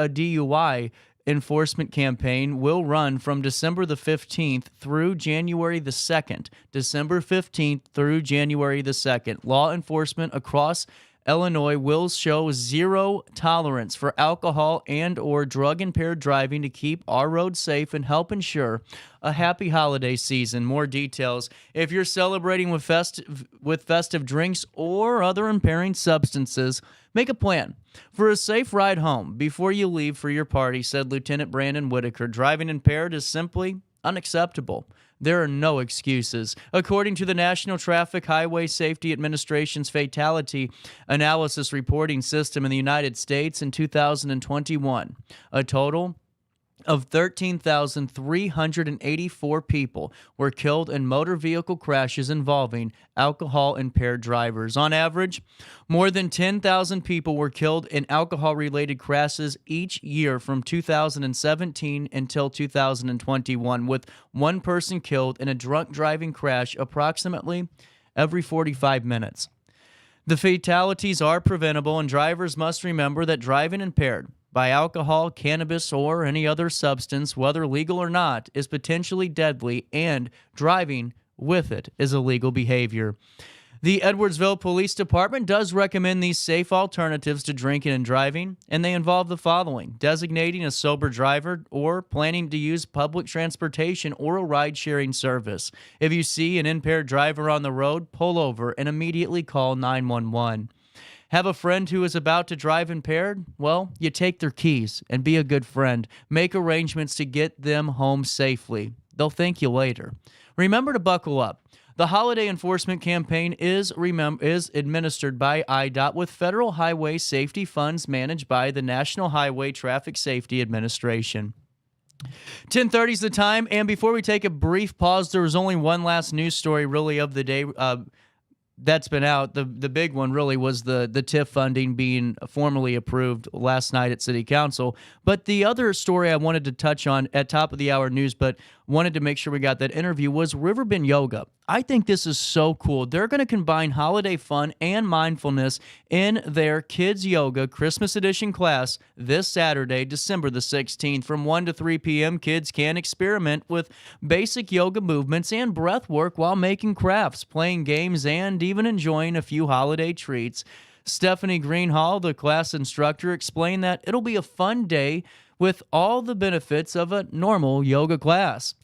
DUI enforcement campaign will run from December the 15th through January the 2nd. December 15th through January the 2nd. Law enforcement across Illinois will show zero tolerance for alcohol and or drug-impaired driving to keep our roads safe and help ensure a happy holiday season. More details. If you're celebrating with festive drinks or other impairing substances, make a plan for a safe ride home before you leave for your party, said Lieutenant Brandon Whitaker. Driving impaired is simply unacceptable. There are no excuses. According to the National Traffic Highway Safety Administration's Fatality Analysis Reporting System in the United States in 2021, a total of 13,384 people were killed in motor vehicle crashes involving alcohol-impaired drivers. On average, more than 10,000 people were killed in alcohol-related crashes each year from 2017 until 2021, with one person killed in a drunk driving crash approximately every 45 minutes. The fatalities are preventable, and drivers must remember that driving impaired by alcohol, cannabis, or any other substance, whether legal or not, is potentially deadly, and driving with it is illegal behavior. The Edwardsville Police Department does recommend these safe alternatives to drinking and driving, and they involve the following: designating a sober driver or planning to use public transportation or a ride-sharing service. If you see an impaired driver on the road, pull over and immediately call 911. Have a friend who is about to drive impaired? Well, you take their keys and be a good friend. Make arrangements to get them home safely. They'll thank you later. Remember to buckle up. The holiday enforcement campaign is administered by IDOT with federal highway safety funds managed by the National Highway Traffic Safety Administration. 10:30 is the time, and before we take a brief pause, there was only one last news story really of the day that's been out. The big one really was the TIF funding being formally approved last night at City Council. But the other story I wanted to touch on at top of the hour news, but wanted to make sure we got that interview, was Riverbend Yoga. I think this is so cool. They're going to combine holiday fun and mindfulness in their Kids Yoga Christmas Edition class this Saturday, December the 16th. From 1 to 3 p.m., kids can experiment with basic yoga movements and breath work while making crafts, playing games, and even enjoying a few holiday treats. Stephanie Greenhall, the class instructor, explained that it'll be a fun day with all the benefits of a normal yoga class.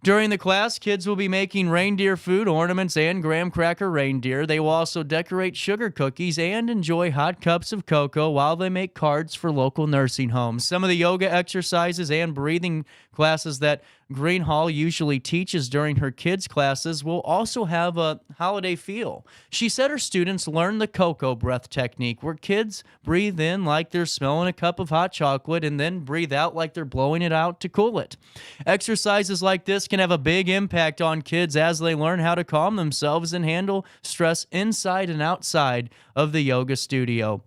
During the class, kids will be making reindeer food, ornaments, and graham cracker reindeer. They will also decorate sugar cookies and enjoy hot cups of cocoa while they make cards for local nursing homes. Some of the yoga exercises and breathing classes that Greenhall usually teaches during her kids' classes will also have a holiday feel. She said her students learn the cocoa breath technique, where kids breathe in like they're smelling a cup of hot chocolate and then breathe out like they're blowing it out to cool it. Exercises like this can have a big impact on kids as they learn how to calm themselves and handle stress inside and outside of the yoga studio.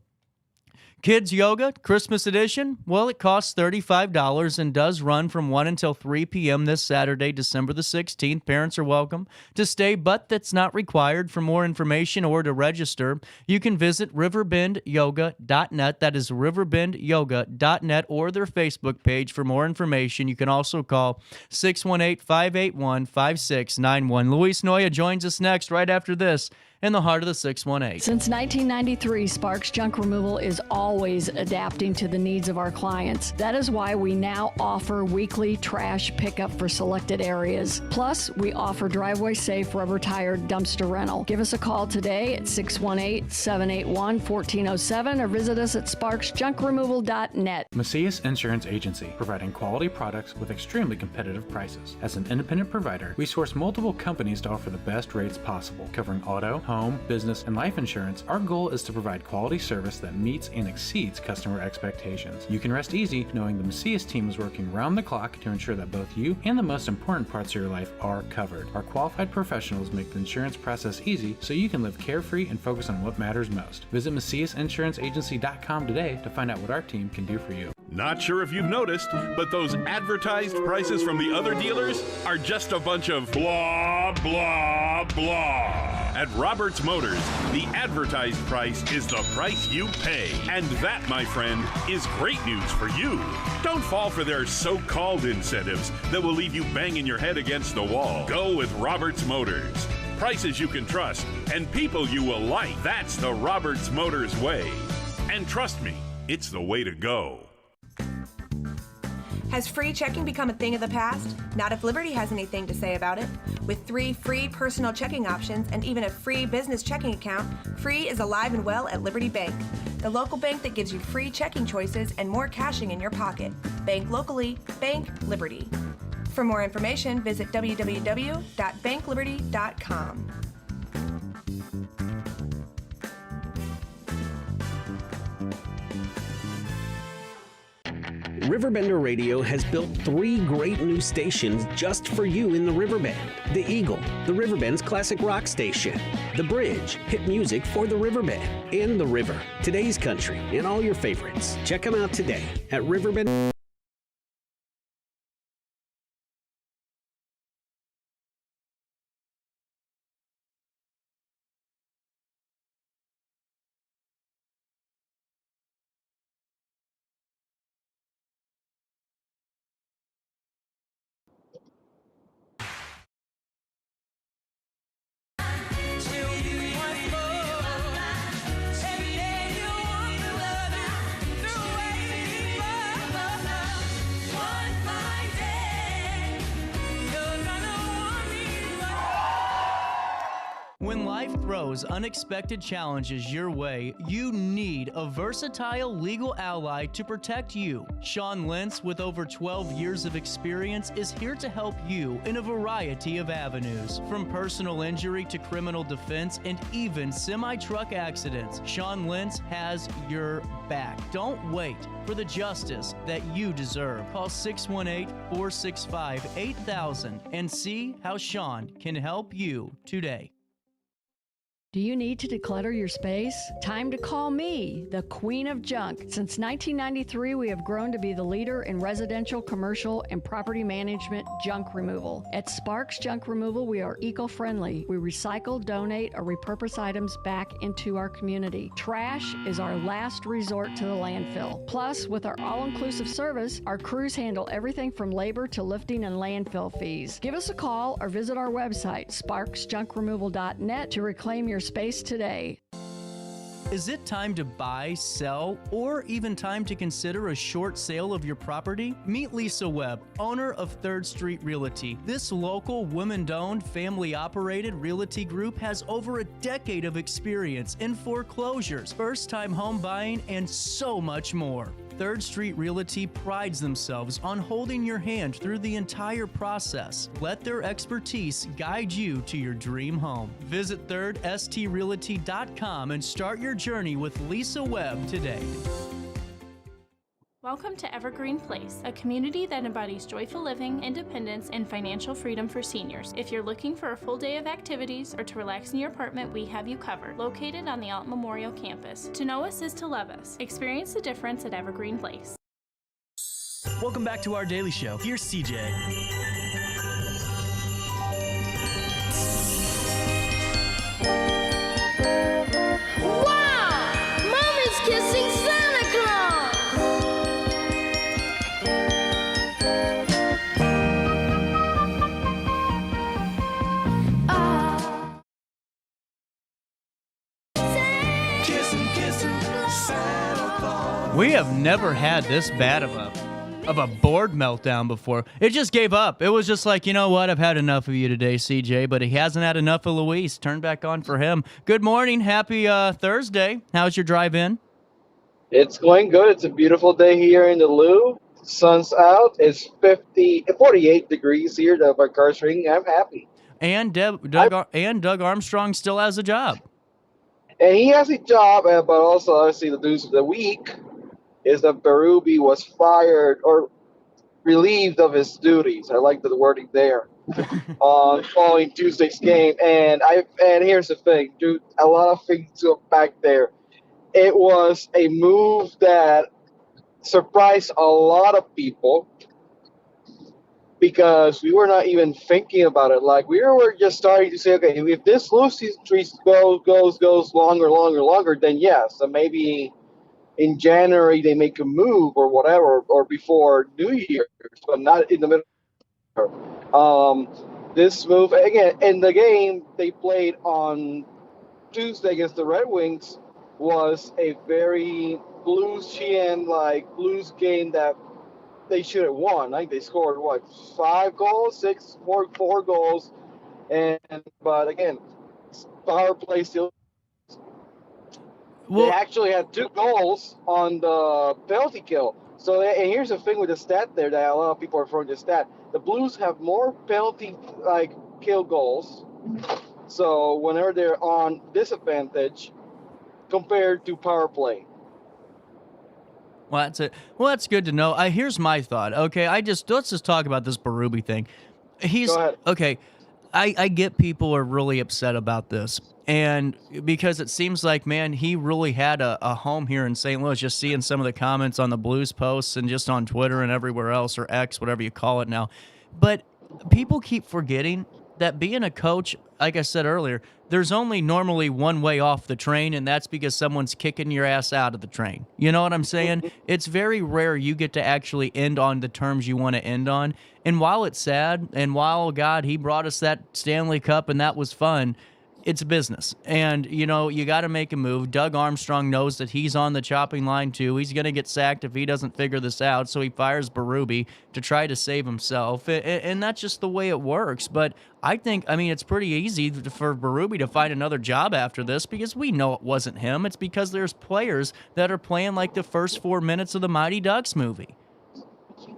Kids Yoga Christmas Edition, well, it costs $35 and does run from 1 until 3 p.m. this Saturday, December the 16th. Parents are welcome to stay, but that's not required. For more information or to register, you can visit RiverBendYoga.net. That is RiverBendYoga.net, or their Facebook page for more information. You can also call 618-581-5691. Luis Noya joins us next right after this in the heart of the 618. Since 1993, Sparks Junk Removal is always adapting to the needs of our clients. That is why we now offer weekly trash pickup for selected areas. Plus, we offer driveway-safe rubber-tired dumpster rental. Give us a call today at 618-781-1407 or visit us at sparksjunkremoval.net. Macias Insurance Agency, providing quality products with extremely competitive prices. As an independent provider, we source multiple companies to offer the best rates possible, covering auto, home, business, and life insurance. Our goal is to provide quality service that meets and exceeds customer expectations. You can rest easy knowing the Macias team is working round the clock to ensure that both you and the most important parts of your life are covered. Our qualified professionals make the insurance process easy so you can live carefree and focus on what matters most. Visit MaciasInsuranceAgency.com today to find out what our team can do for you. Not sure if you've noticed, but those advertised prices from the other dealers are just a bunch of blah, blah, blah. At Roberts Motors, the advertised price is the price you pay. And that, my friend, is great news for you. Don't fall for their so-called incentives that will leave you banging your head against the wall. Go with Roberts Motors. prices you can trust, and people you will like. That's the Roberts Motors way. And trust me, it's the way to go. Has free checking become a thing of the past? Not if Liberty has anything to say about it. With 3 free personal checking options and even a free business checking account, free is alive and well at Liberty Bank, the local bank that gives you free checking choices and more cashing in your pocket. Bank locally, bank Liberty. For more information, visit www.bankliberty.com. Riverbender Radio has built 3 great new stations just for you in the Riverbend. The Eagle, the Riverbend's classic rock station. The Bridge, hit music for the Riverbend. And The River, today's country, and all your favorites. Check them out today at Riverbend. When life throws unexpected challenges your way, you need a versatile legal ally to protect you. Sean Lentz, with over 12 years of experience, is here to help you in a variety of avenues. From personal injury to criminal defense and even semi-truck accidents, Sean Lentz has your back. Don't wait for the justice that you deserve. Call 618-465-8000 and see how Sean can help you today. Do you need to declutter your space? Time to call me, the Queen of Junk. Since 1993, we have grown to be the leader in residential, commercial, and property management junk removal. At Sparks Junk Removal, we are eco-friendly. We recycle, donate, or repurpose items back into our community. Trash is our last resort to the landfill. Plus, with our all-inclusive service, our crews handle everything from labor to lifting and landfill fees. Give us a call or visit our website, sparksjunkremoval.net, to reclaim your space today. Is it time to buy, sell, or even time to consider a short sale of your property? Meet Lisa Webb, owner of 3rd Street Realty. This local, women-owned, family-operated realty group has over a decade of experience in foreclosures, first-time home buying, and so much more. 3rd Street Realty prides themselves on holding your hand through the entire process. Let their expertise guide you to your dream home. Visit 3rdstrealty.com and start your journey with Lisa Webb today. Welcome to Evergreen Place, a community that embodies joyful living, independence, and financial freedom for seniors. If you're looking for a full day of activities or to relax in your apartment, we have you covered. Located on the Alton Memorial Campus. To know us is to love us. Experience the difference at Evergreen Place. Welcome back to our daily show. Here's CJ. Wow! Mommy's kissing Santa Claus! We have never had this bad of a board meltdown before. It just gave up. It was just like, you know what? I've had enough of you today, CJ, but he hasn't had enough of Luis. Turn back on for him. Good morning. Happy Thursday. How's your drive in? It's going good. It's a beautiful day here in the Lou. Sun's out. It's 48 degrees here. My car's ringing. I'm happy. And Doug Armstrong still has a job. And he has a job, but also obviously the news of the week is that Berube was fired or relieved of his duties. I like the wording there. Following Tuesday's game, and here's the thing, dude. A lot of things to back there. It was a move that surprised a lot of people because we were not even thinking about it. Like, we were just starting to say, okay, if this losing streak goes longer, then yes, so maybe in January they make a move or whatever, or before New Year's, but not in the middle. This move again in the game they played on Tuesday against the Red Wings was a very Bluesian like Blues game that they should have won. I think they scored what 5 goals, 4 goals, and but again, power play still. They actually had 2 goals on the penalty kill. So and here's the thing with the stat there that a lot of people are throwing the stat. The Blues have more penalty like kill goals. So whenever they're on disadvantage compared to power play. Well, that's it. Well, that's good to know. Here's my thought. Okay, let's just talk about this Berube thing. Go ahead. Okay. I get people are really upset about this, and because it seems like, man, he really had a home here in St. Louis. Just seeing some of the comments on the Blues posts and just on Twitter and everywhere else, or X, whatever you call it now. But people keep forgetting that being a coach, like I said earlier, there's only normally one way off the train, and that's because someone's kicking your ass out of the train. You know what I'm saying? It's very rare you get to actually end on the terms you want to end on. And while it's sad, and while, God, he brought us that Stanley Cup and that was fun, it's business. And, you know, you got to make a move. Doug Armstrong knows that he's on the chopping line, too. He's going to get sacked if he doesn't figure this out, so he fires Berube to try to save himself. And that's just the way it works. But I think, I mean, it's pretty easy for Berube to find another job after this because we know it wasn't him. It's because there's players that are playing like the first 4 minutes of the Mighty Ducks movie.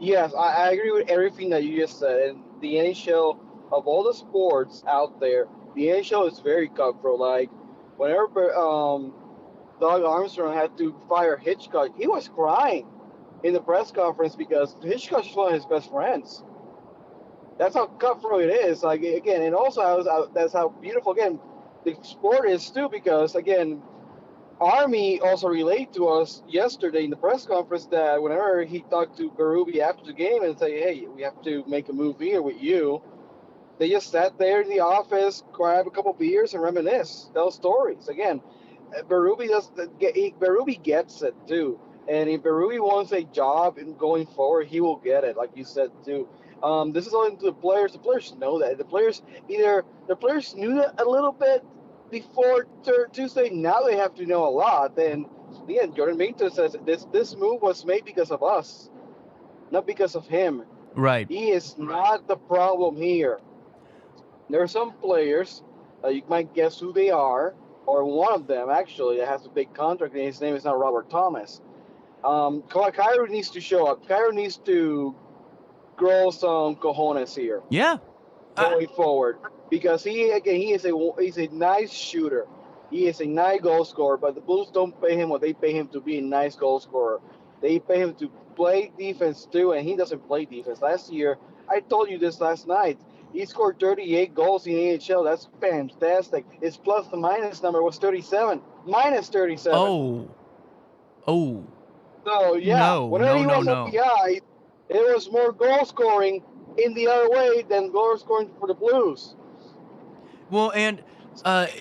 Yes, I agree with everything that you just said. And the NHL, of all the sports out there, the NHL is very cutthroat. Like, whenever Doug Armstrong had to fire Hitchcock, he was crying in the press conference because Hitchcock is one of his best friends. That's how cutthroat it is. Like, again, and also that's how beautiful, again, the sport is too, because, again, Army also relayed to us yesterday in the press conference that whenever he talked to Berube after the game and say, hey, we have to make a move here with you, they just sat there in the office, grab a couple beers, and reminisce, tell stories. Again, Berube gets it too, and if Berube wants a job in going forward, he will get it, like you said too. This is only to the players. The players know that. The players knew that a little bit before Tuesday. Now they have to know a lot. And again, Jordan Minto says this move was made because of us, not because of him. Right. He is not the problem here. There are some players, you might guess who they are, or one of them actually that has a big contract, and his name is not Robert Thomas. Cairo needs to show up. Cairo needs to grow some cojones here. Yeah. Going forward, because he's a nice shooter. He is a nice goal scorer, but the Blues don't pay him what they pay him to be a nice goal scorer. They pay him to play defense too, and he doesn't play defense. Last year, I told you this last night, he scored 38 goals in the AHL. That's fantastic. His plus to minus number was 37. Minus 37. Oh. So, yeah, whenever he was on the ice, it was more goal scoring in the other way than goal scoring for the Blues. Well, and,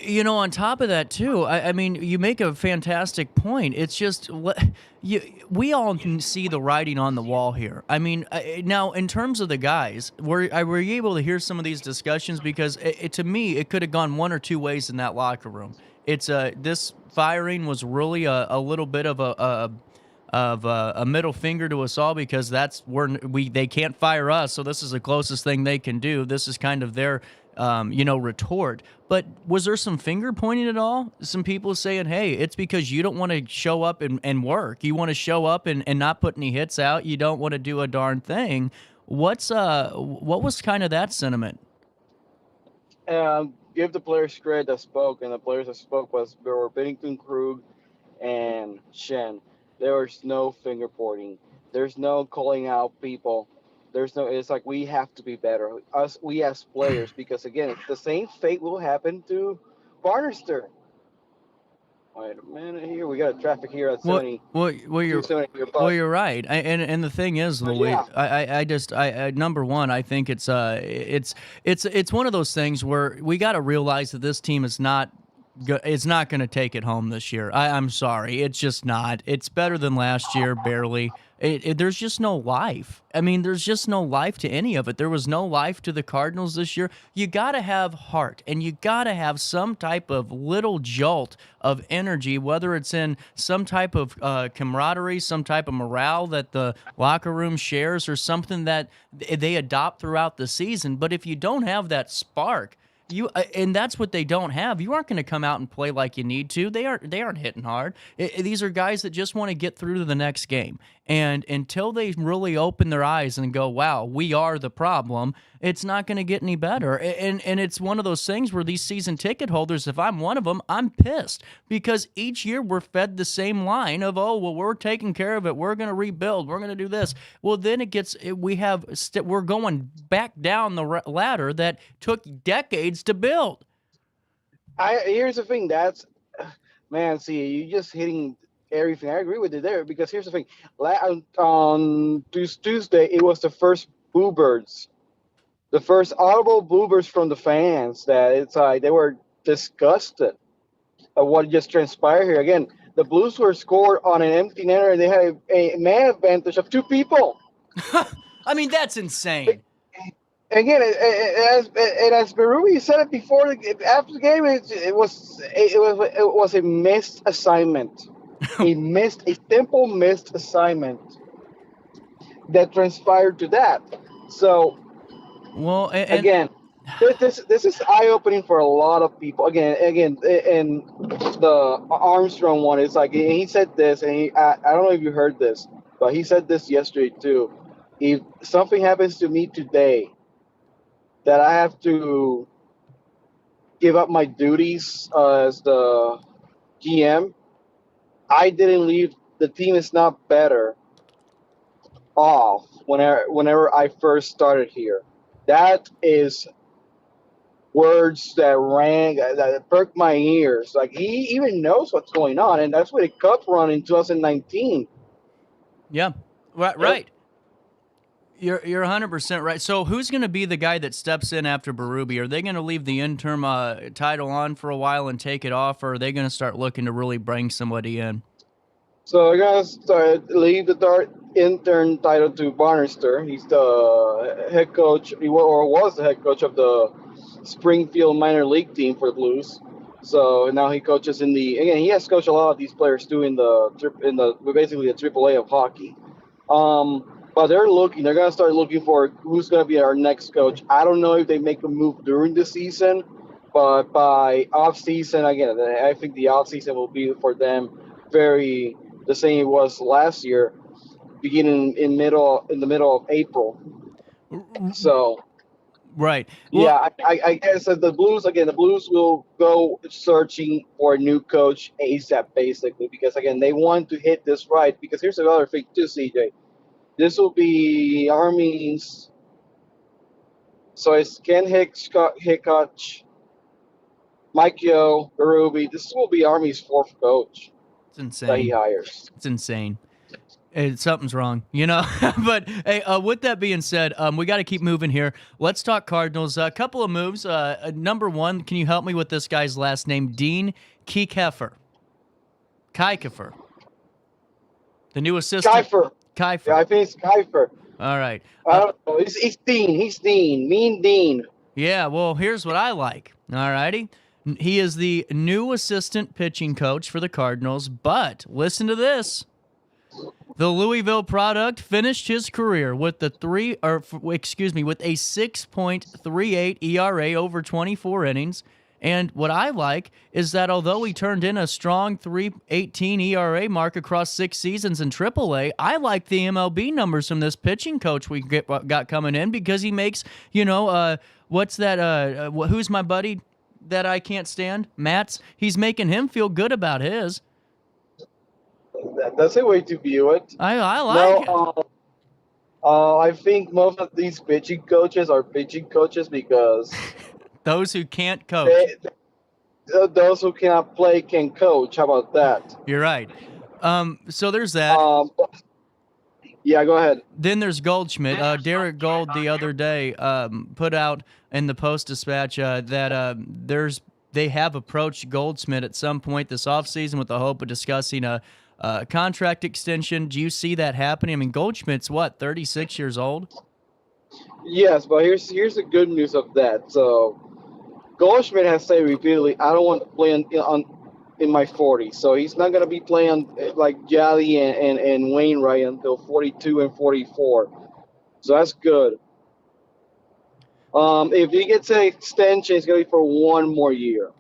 you know, on top of that, too, I mean, you make a fantastic point. It's just, we all can see the writing on the wall here. I mean, now, in terms of the guys, were you able to hear some of these discussions? Because to me, it could have gone one or two ways in that locker room. It's this firing was really a little bit of a middle finger to us all, because that's where they can't fire us, so this is the closest thing they can do. This is kind of their retort. But was there some finger pointing at all? Some people saying, hey, it's because you don't want to show up and work. You want to show up and not put any hits out. You don't want to do a darn thing. What was kind of that sentiment? Give the players credit that spoke, and the players that spoke were Bennington, Krug, and Shen. There was no finger pointing. There's no calling out people. It's like we have to be better. We as players, because again, the same fate will happen to Barnester. Wait a minute here. We got traffic here at 70. Well, you're right. And the thing is, Louis, I number one, I think it's one of those things where we got to realize that this team is not. It's not going to take it home this year. I'm sorry. It's just not. It's better than last year, barely. there's just no life. I mean, there's just no life to any of it. There was no life to the Cardinals this year. You got to have heart, and you got to have some type of little jolt of energy, whether it's in some type of camaraderie, some type of morale that the locker room shares, or something that they adopt throughout the season. But if you don't have that spark, and that's what they don't have. You aren't going to come out and play like you need to. They aren't hitting hard. These are guys that just want to get through to the next game. And until they really open their eyes and go, wow, we are the problem, it's not going to get any better. And it's one of those things where these season ticket holders, if I'm one of them, I'm pissed because each year we're fed the same line of, oh, well, we're taking care of it. We're going to rebuild. We're going to do this. Well, then we're going back down the ladder that took decades to build. Here's the thing. You're just hitting everything. I agree with you there because here's the thing. On Tuesday, it was the first boo birds, the first audible boo birds from the fans. That it's like they were disgusted of what just transpired here. Again, the Blues were scored on an empty netter, and they had a man advantage of 2 people. I mean, that's insane. Again, as Berube said it before, after the game, it was a missed assignment, a simple missed assignment that transpired to that. So, well, again, this is eye opening for a lot of people. Again, and the Armstrong one is like he said this, and I don't know if you heard this, but he said this yesterday too. If something happens to me today, that I have to give up my duties as the GM, I didn't leave. The team is not better off whenever I first started here. That is words that rang, that perked my ears. Like, he even knows what's going on, and that's what a cup run in 2019. Yeah, right. You're 100% right. So who's going to be the guy that steps in after Berube? Are they going to leave the interim title on for a while and take it off, or are they going to start looking to really bring somebody in? So they're going to leave the intern title to Barnester. He's the head coach, or was the head coach of the Springfield minor league team for the Blues. So now he coaches he has coached a lot of these players too in basically the AAA of hockey. But they're going to start looking for who's going to be our next coach. I don't know if they make a move during the season, but by off season, again, I think the off season will be for them the same it was last year, beginning in the middle of April. So, right. Well, yeah, I guess that the Blues will go searching for a new coach ASAP, basically, because again, they want to hit this right. Because here's another thing too, CJ. This will be Army's. So it's Ken Hicks, Hickotch, Mike Yo, Berube. This will be Army's 4th coach. It's insane. That he hires. It's insane. Something's wrong, But hey, with that being said, we got to keep moving here. Let's talk Cardinals. A couple of moves. Number one, can you help me with this guy's last name? Dean Kiefer. The new assistant. Kiefer. Yeah, I think it's Kiefer. All right. I don't know. He's Dean. He's Dean. Mean Dean. Yeah, well, here's what I like. All righty. He is the new assistant pitching coach for the Cardinals, but listen to this. The Louisville product finished his career with with a 6.38 ERA over 24 innings. And what I like is that although he turned in a strong 3.18 ERA mark across 6 seasons in AAA, I like the MLB numbers from this pitching coach we got coming in because he makes, what's that? Who's my buddy that I can't stand? Matt's. He's making him feel good about his. That's a way to view it. I like it. I think most of these pitching coaches are pitching coaches because those who can't coach. Those who cannot play can coach. How about that? You're right. So there's that. Yeah, go ahead. Then there's Goldschmidt. Derek Gold the other day put out in the Post-Dispatch that they have approached Goldschmidt at some point this offseason with the hope of discussing a contract extension. Do you see that happening? I mean, Goldschmidt's what, 36 years old? Yes, but here's the good news of that. So Goldschmidt has said repeatedly, I don't want to play in my 40s. So he's not going to be playing like Jolly and Wainwright until 42 and 44. So that's good. If he gets an extension, it's going to be for one more year.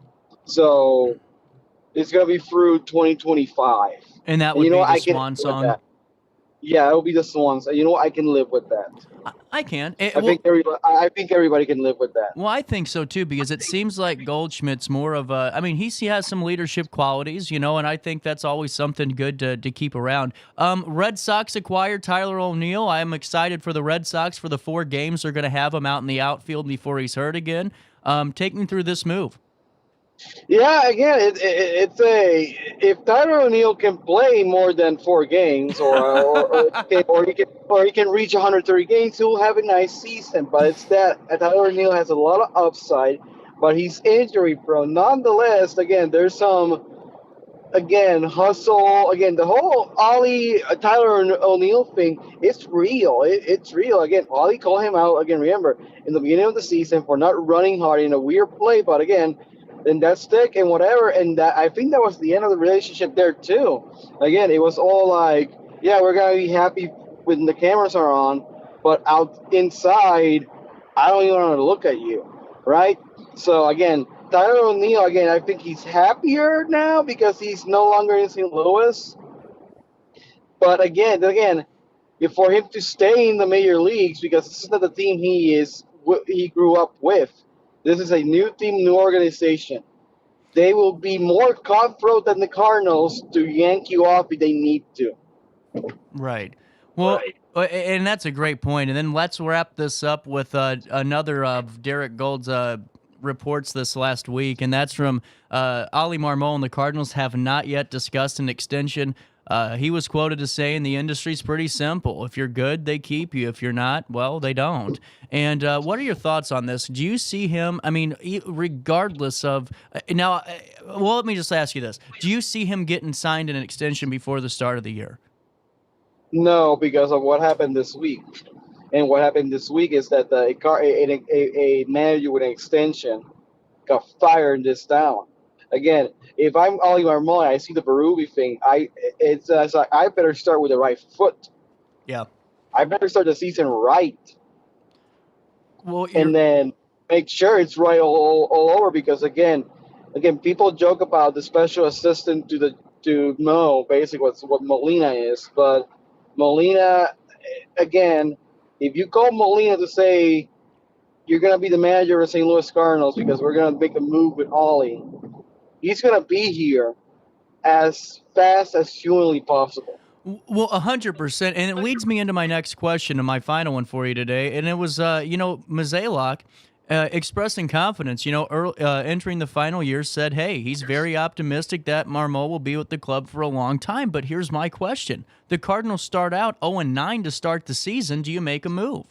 So it's going to be through 2025. And that would be the swan song? Yeah, it'll be the Swans. You know what? I can live with that. I can. I think everybody can live with that. Well, I think so too, because it seems like Goldschmidt's more of a. I mean, he has some leadership qualities, and I think that's always something good to keep around. Red Sox acquired Tyler O'Neill. I am excited for the Red Sox for the 4 games they're going to have him out in the outfield before he's hurt again. Take me through this move. Yeah, again, if Tyler O'Neill can play more than 4 games, or he can reach 130 games, he'll have a nice season. But it's that Tyler O'Neill has a lot of upside, but he's injury prone. Nonetheless, again, there's some hustle. Again, the whole Tyler O'Neill thing, it's real. It's real. Again, Ollie called him out. Again, remember in the beginning of the season for not running hard in a weird play, but again. And that stick and whatever, and that I think that was the end of the relationship there too. Again, it was all like, yeah, we're gonna be happy when the cameras are on, but out inside, I don't even want to look at you, right? So again, Tyler O'Neill, again, I think he's happier now because he's no longer in St. Louis. But again, if for him to stay in the major leagues, because this is not the team he grew up with. This is a new team, new organization. They will be more cutthroat than the Cardinals to yank you off if they need to. Right. Well, and that's a great point. And then let's wrap this up with another of Derek Gold's reports this last week, and that's from Oli Marmol and the Cardinals have not yet discussed an extension. He was quoted as saying the industry's pretty simple. If you're good, they keep you. If you're not, well, they don't. And what are your thoughts on this? Do you see him, I mean, regardless of now, well, let me just ask you this. Do you see him getting signed an extension before the start of the year? No, because of what happened this week. And what happened this week is that a manager with an extension got fired in this town. Again, if I'm Oli Marmol, I see the Berube thing. It's like I better start with the right foot. Yeah, I better start the season right. Well, and then make sure it's right all over. Because again, people joke about the special assistant to Mo, basically what Molina is. But Molina, again, if you call Molina to say you're going to be the manager of the St. Louis Cardinals because we're going to make a move with Ollie, he's going to be here as fast as humanly possible. Well, 100%. And it leads me into my next question and my final one for you today. And it was, Mozeliak expressing confidence, entering the final year, said, hey, he's very optimistic that Marmol will be with the club for a long time. But here's my question. The Cardinals start out 0-9 to start the season. Do you make a move?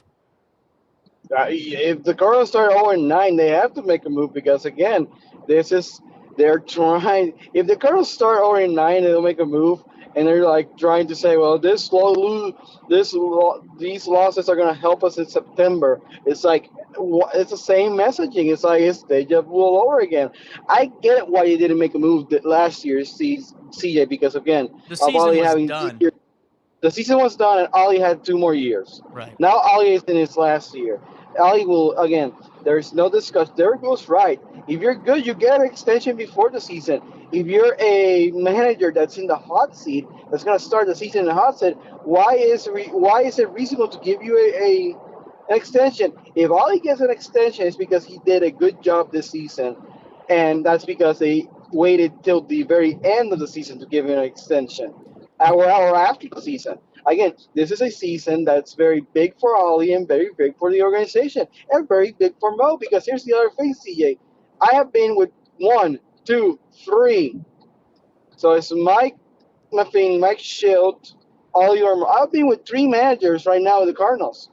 If the Cardinals start 0-9, they have to make a move because, again, they're trying. If the Cardinals start 0-9 and they'll make a move, and they're like trying to say, well, these losses are going to help us in September. It's like it's the same messaging. It's like it's deja vu all over again. I get why you didn't make a move last year, CJ, because again, the season was done. The season was done, and Ollie had 2 more years. Right now, Ollie is in his last year. Ollie will again. There's no discussion. Derek was right. If you're good, you get an extension before the season. If you're a manager that's in the hot seat, that's going to start the season in the hot seat, why is it reasonable to give you an extension? If Ollie gets an extension, it's because he did a good job this season, and that's because they waited till the very end of the season to give him an extension, or after the season. Again, this is a season that's very big for Ollie and very big for the organization and very big for Mo, because here's the other thing, CJ. I have been with 1, 2, 3. So it's Mike Matheny, Mike Schilt, Ollie Marmol. I've been with 3 managers right now with the Cardinals.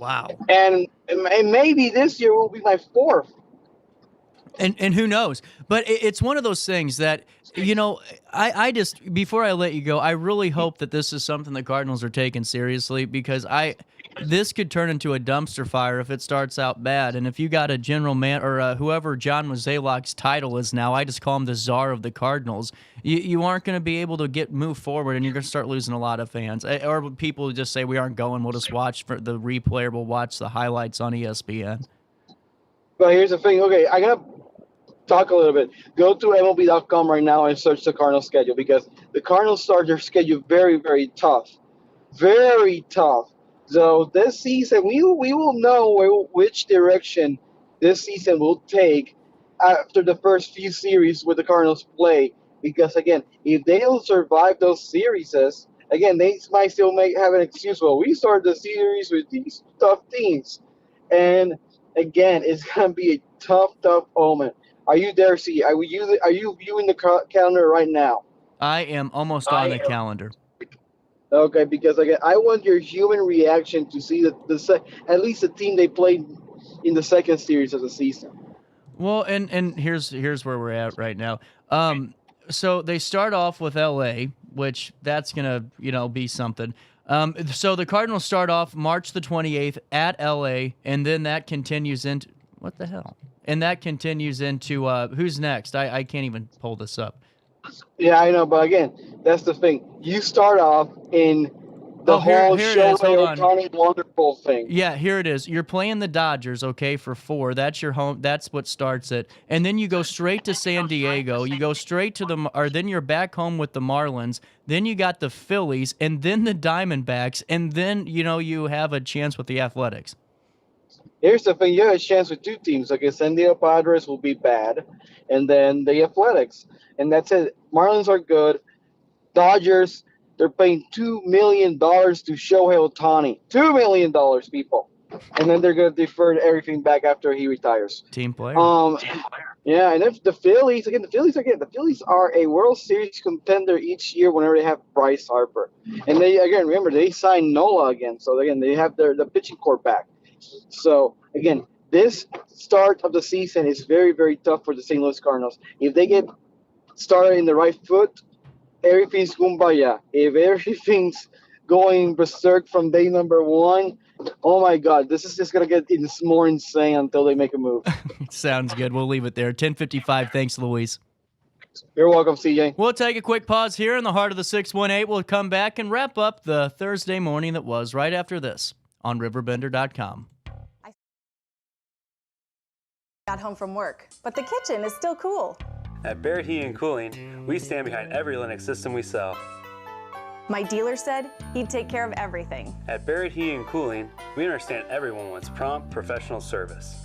Wow. And maybe this year will be my 4th. And who knows? But it's one of those things that You know, I just, before I let you go, I really hope that this is something the Cardinals are taking seriously, because this could turn into a dumpster fire if it starts out bad. And if you got a general man or whoever John Mozeliak's title is now, I just call him the czar of the Cardinals, you aren't going to be able to move forward, and you're going to start losing a lot of fans. Or people just say, we aren't going, we'll just watch for the replay, or we'll watch the highlights on ESPN. But here's the thing. Okay, I got to talk a little bit. Go to MLB.com right now and search the Cardinals schedule, because the Cardinals start their schedule very, very tough. Very tough. So this season, we will know which direction this season will take after the first few series where the Cardinals play. Because, again, if they don't survive those series, again, they might still have an excuse. Well, we started the series with these tough teams. And, again, it's going to be a tough omen. Are you there, C? Are you viewing the calendar right now? I am almost on the calendar. Okay, because again, I want your human reaction to see at least the team they played in the second series of the season. Well, and here's where we're at right now. So they start off with LA, which that's gonna be something. So the Cardinals start off March the 28th at LA, and then that continues into what the hell? And that continues into who's next? I can't even pull this up. Yeah, I know, but again, that's the thing. You start off in the whole Shohei Ohtani wonderful thing. Yeah, here it is. You're playing the Dodgers, okay, for 4. That's your home. That's what starts it. And then you go straight to San Diego. You go straight to then you're back home with the Marlins. Then you got the Phillies, and then the Diamondbacks, and then you have a chance with the Athletics. Here's the thing. You have a chance with 2 teams. Okay, San Diego Padres will be bad, and then the Athletics. And that's it. Marlins are good. Dodgers, they're paying $2 million to Shohei Ohtani. $2 million, people. And then they're going to defer everything back after he retires. Team player. Yeah, and if the Phillies are a World Series contender each year whenever they have Bryce Harper. And remember, they signed Nolla again. So again, they have the pitching core back. So again, this start of the season is very, very tough for the St. Louis Cardinals. If they get started in the right foot, everything's kumbaya. If everything's going berserk from day number 1, oh my God, this is just going to get more insane until they make a move. Sounds good. We'll leave it there. 10:55. Thanks, Luis. You're welcome, CJ. We'll take a quick pause here in the heart of the 618. We'll come back and wrap up the Thursday morning that was right after this on RiverBender.com. Got home from work, but the kitchen is still cool. At Barrett Heating and Cooling, we stand behind every Linux system we sell. My dealer said he'd take care of everything. At Barrett Heating and Cooling, we understand everyone wants prompt, professional service.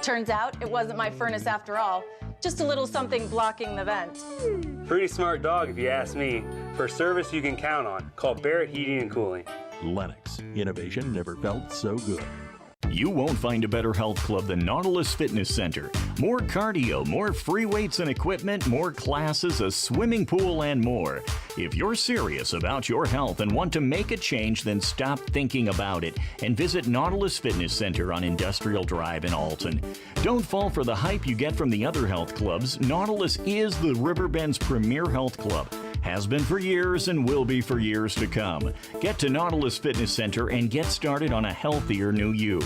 Turns out it wasn't my furnace after all, just a little something blocking the vent. Pretty smart dog if you ask me. For service you can count on, call Barrett Heating and Cooling. Lennox, innovation never felt so good. You won't find a better health club than Nautilus Fitness Center. More cardio, more free weights and equipment, more classes, a swimming pool, and more. If you're serious about your health and want to make a change, then stop thinking about it and visit Nautilus Fitness Center on Industrial Drive in Alton. Don't fall for the hype you get from the other health clubs. Nautilus is the Riverbend's premier health club. Has been for years and will be for years to come. Get to Nautilus Fitness Center and get started on a healthier new you.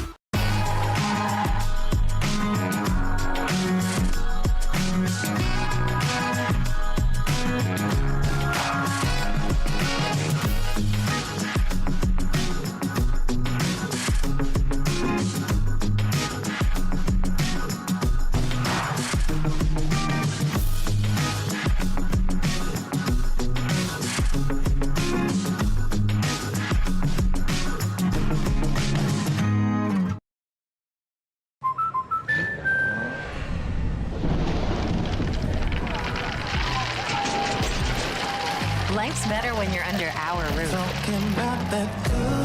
Life's better when you're under our roof.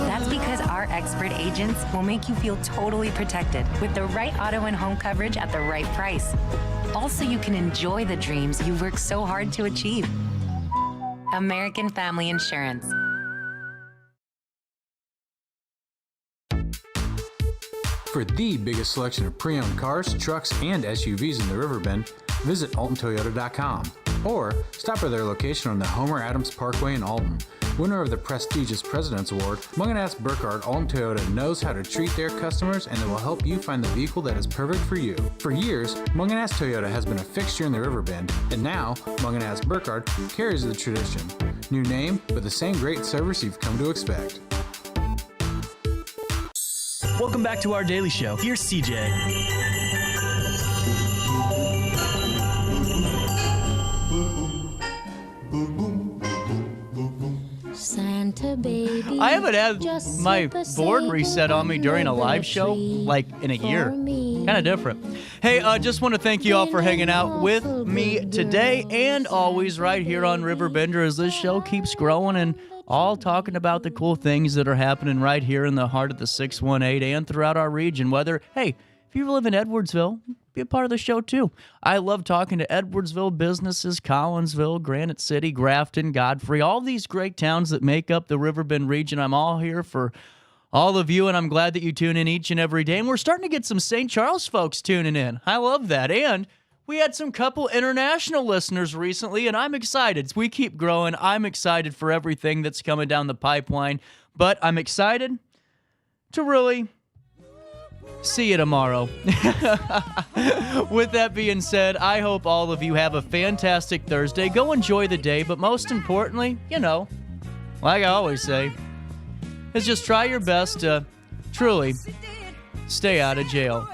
That's because our expert agents will make you feel totally protected with the right auto and home coverage at the right price. Also, you can enjoy the dreams you worked so hard to achieve. American Family Insurance. For the biggest selection of pre-owned cars, trucks, and SUVs in the Riverbend, visit AltonToyota.com. Or stop by their location on the Homer Adams Parkway in Alton. Winner of the prestigious President's Award, Munganast Burkhardt Alton Toyota knows how to treat their customers, and they will help you find the vehicle that is perfect for you. For years, Munganast Toyota has been a fixture in the Riverbend, and now Munganast Burkhardt carries the tradition. New name, but the same great service you've come to expect. Welcome back to our daily show. Here's CJ. Santa baby, I haven't had my board reset on me during a live show like in a year. Kind of different. Hey, just want to thank you all for hanging out with me today and always right here on Riverbender as this show keeps growing and all talking about the cool things that are happening right here in the heart of the 618 and throughout our region. Whether, hey, if you live in Edwardsville, be a part of the show too. I love talking to Edwardsville businesses, Collinsville, Granite City, Grafton, Godfrey, all these great towns that make up the Riverbend region. I'm all here for all of you, and I'm glad that you tune in each and every day. And we're starting to get some St. Charles folks tuning in. I love that. And we had some couple international listeners recently, and I'm excited. As we keep growing, I'm excited for everything that's coming down the pipeline. But I'm excited to really see you tomorrow. With that being said, I hope all of you have a fantastic Thursday. Go enjoy the day, but most importantly, like I always say, is just try your best to truly stay out of jail.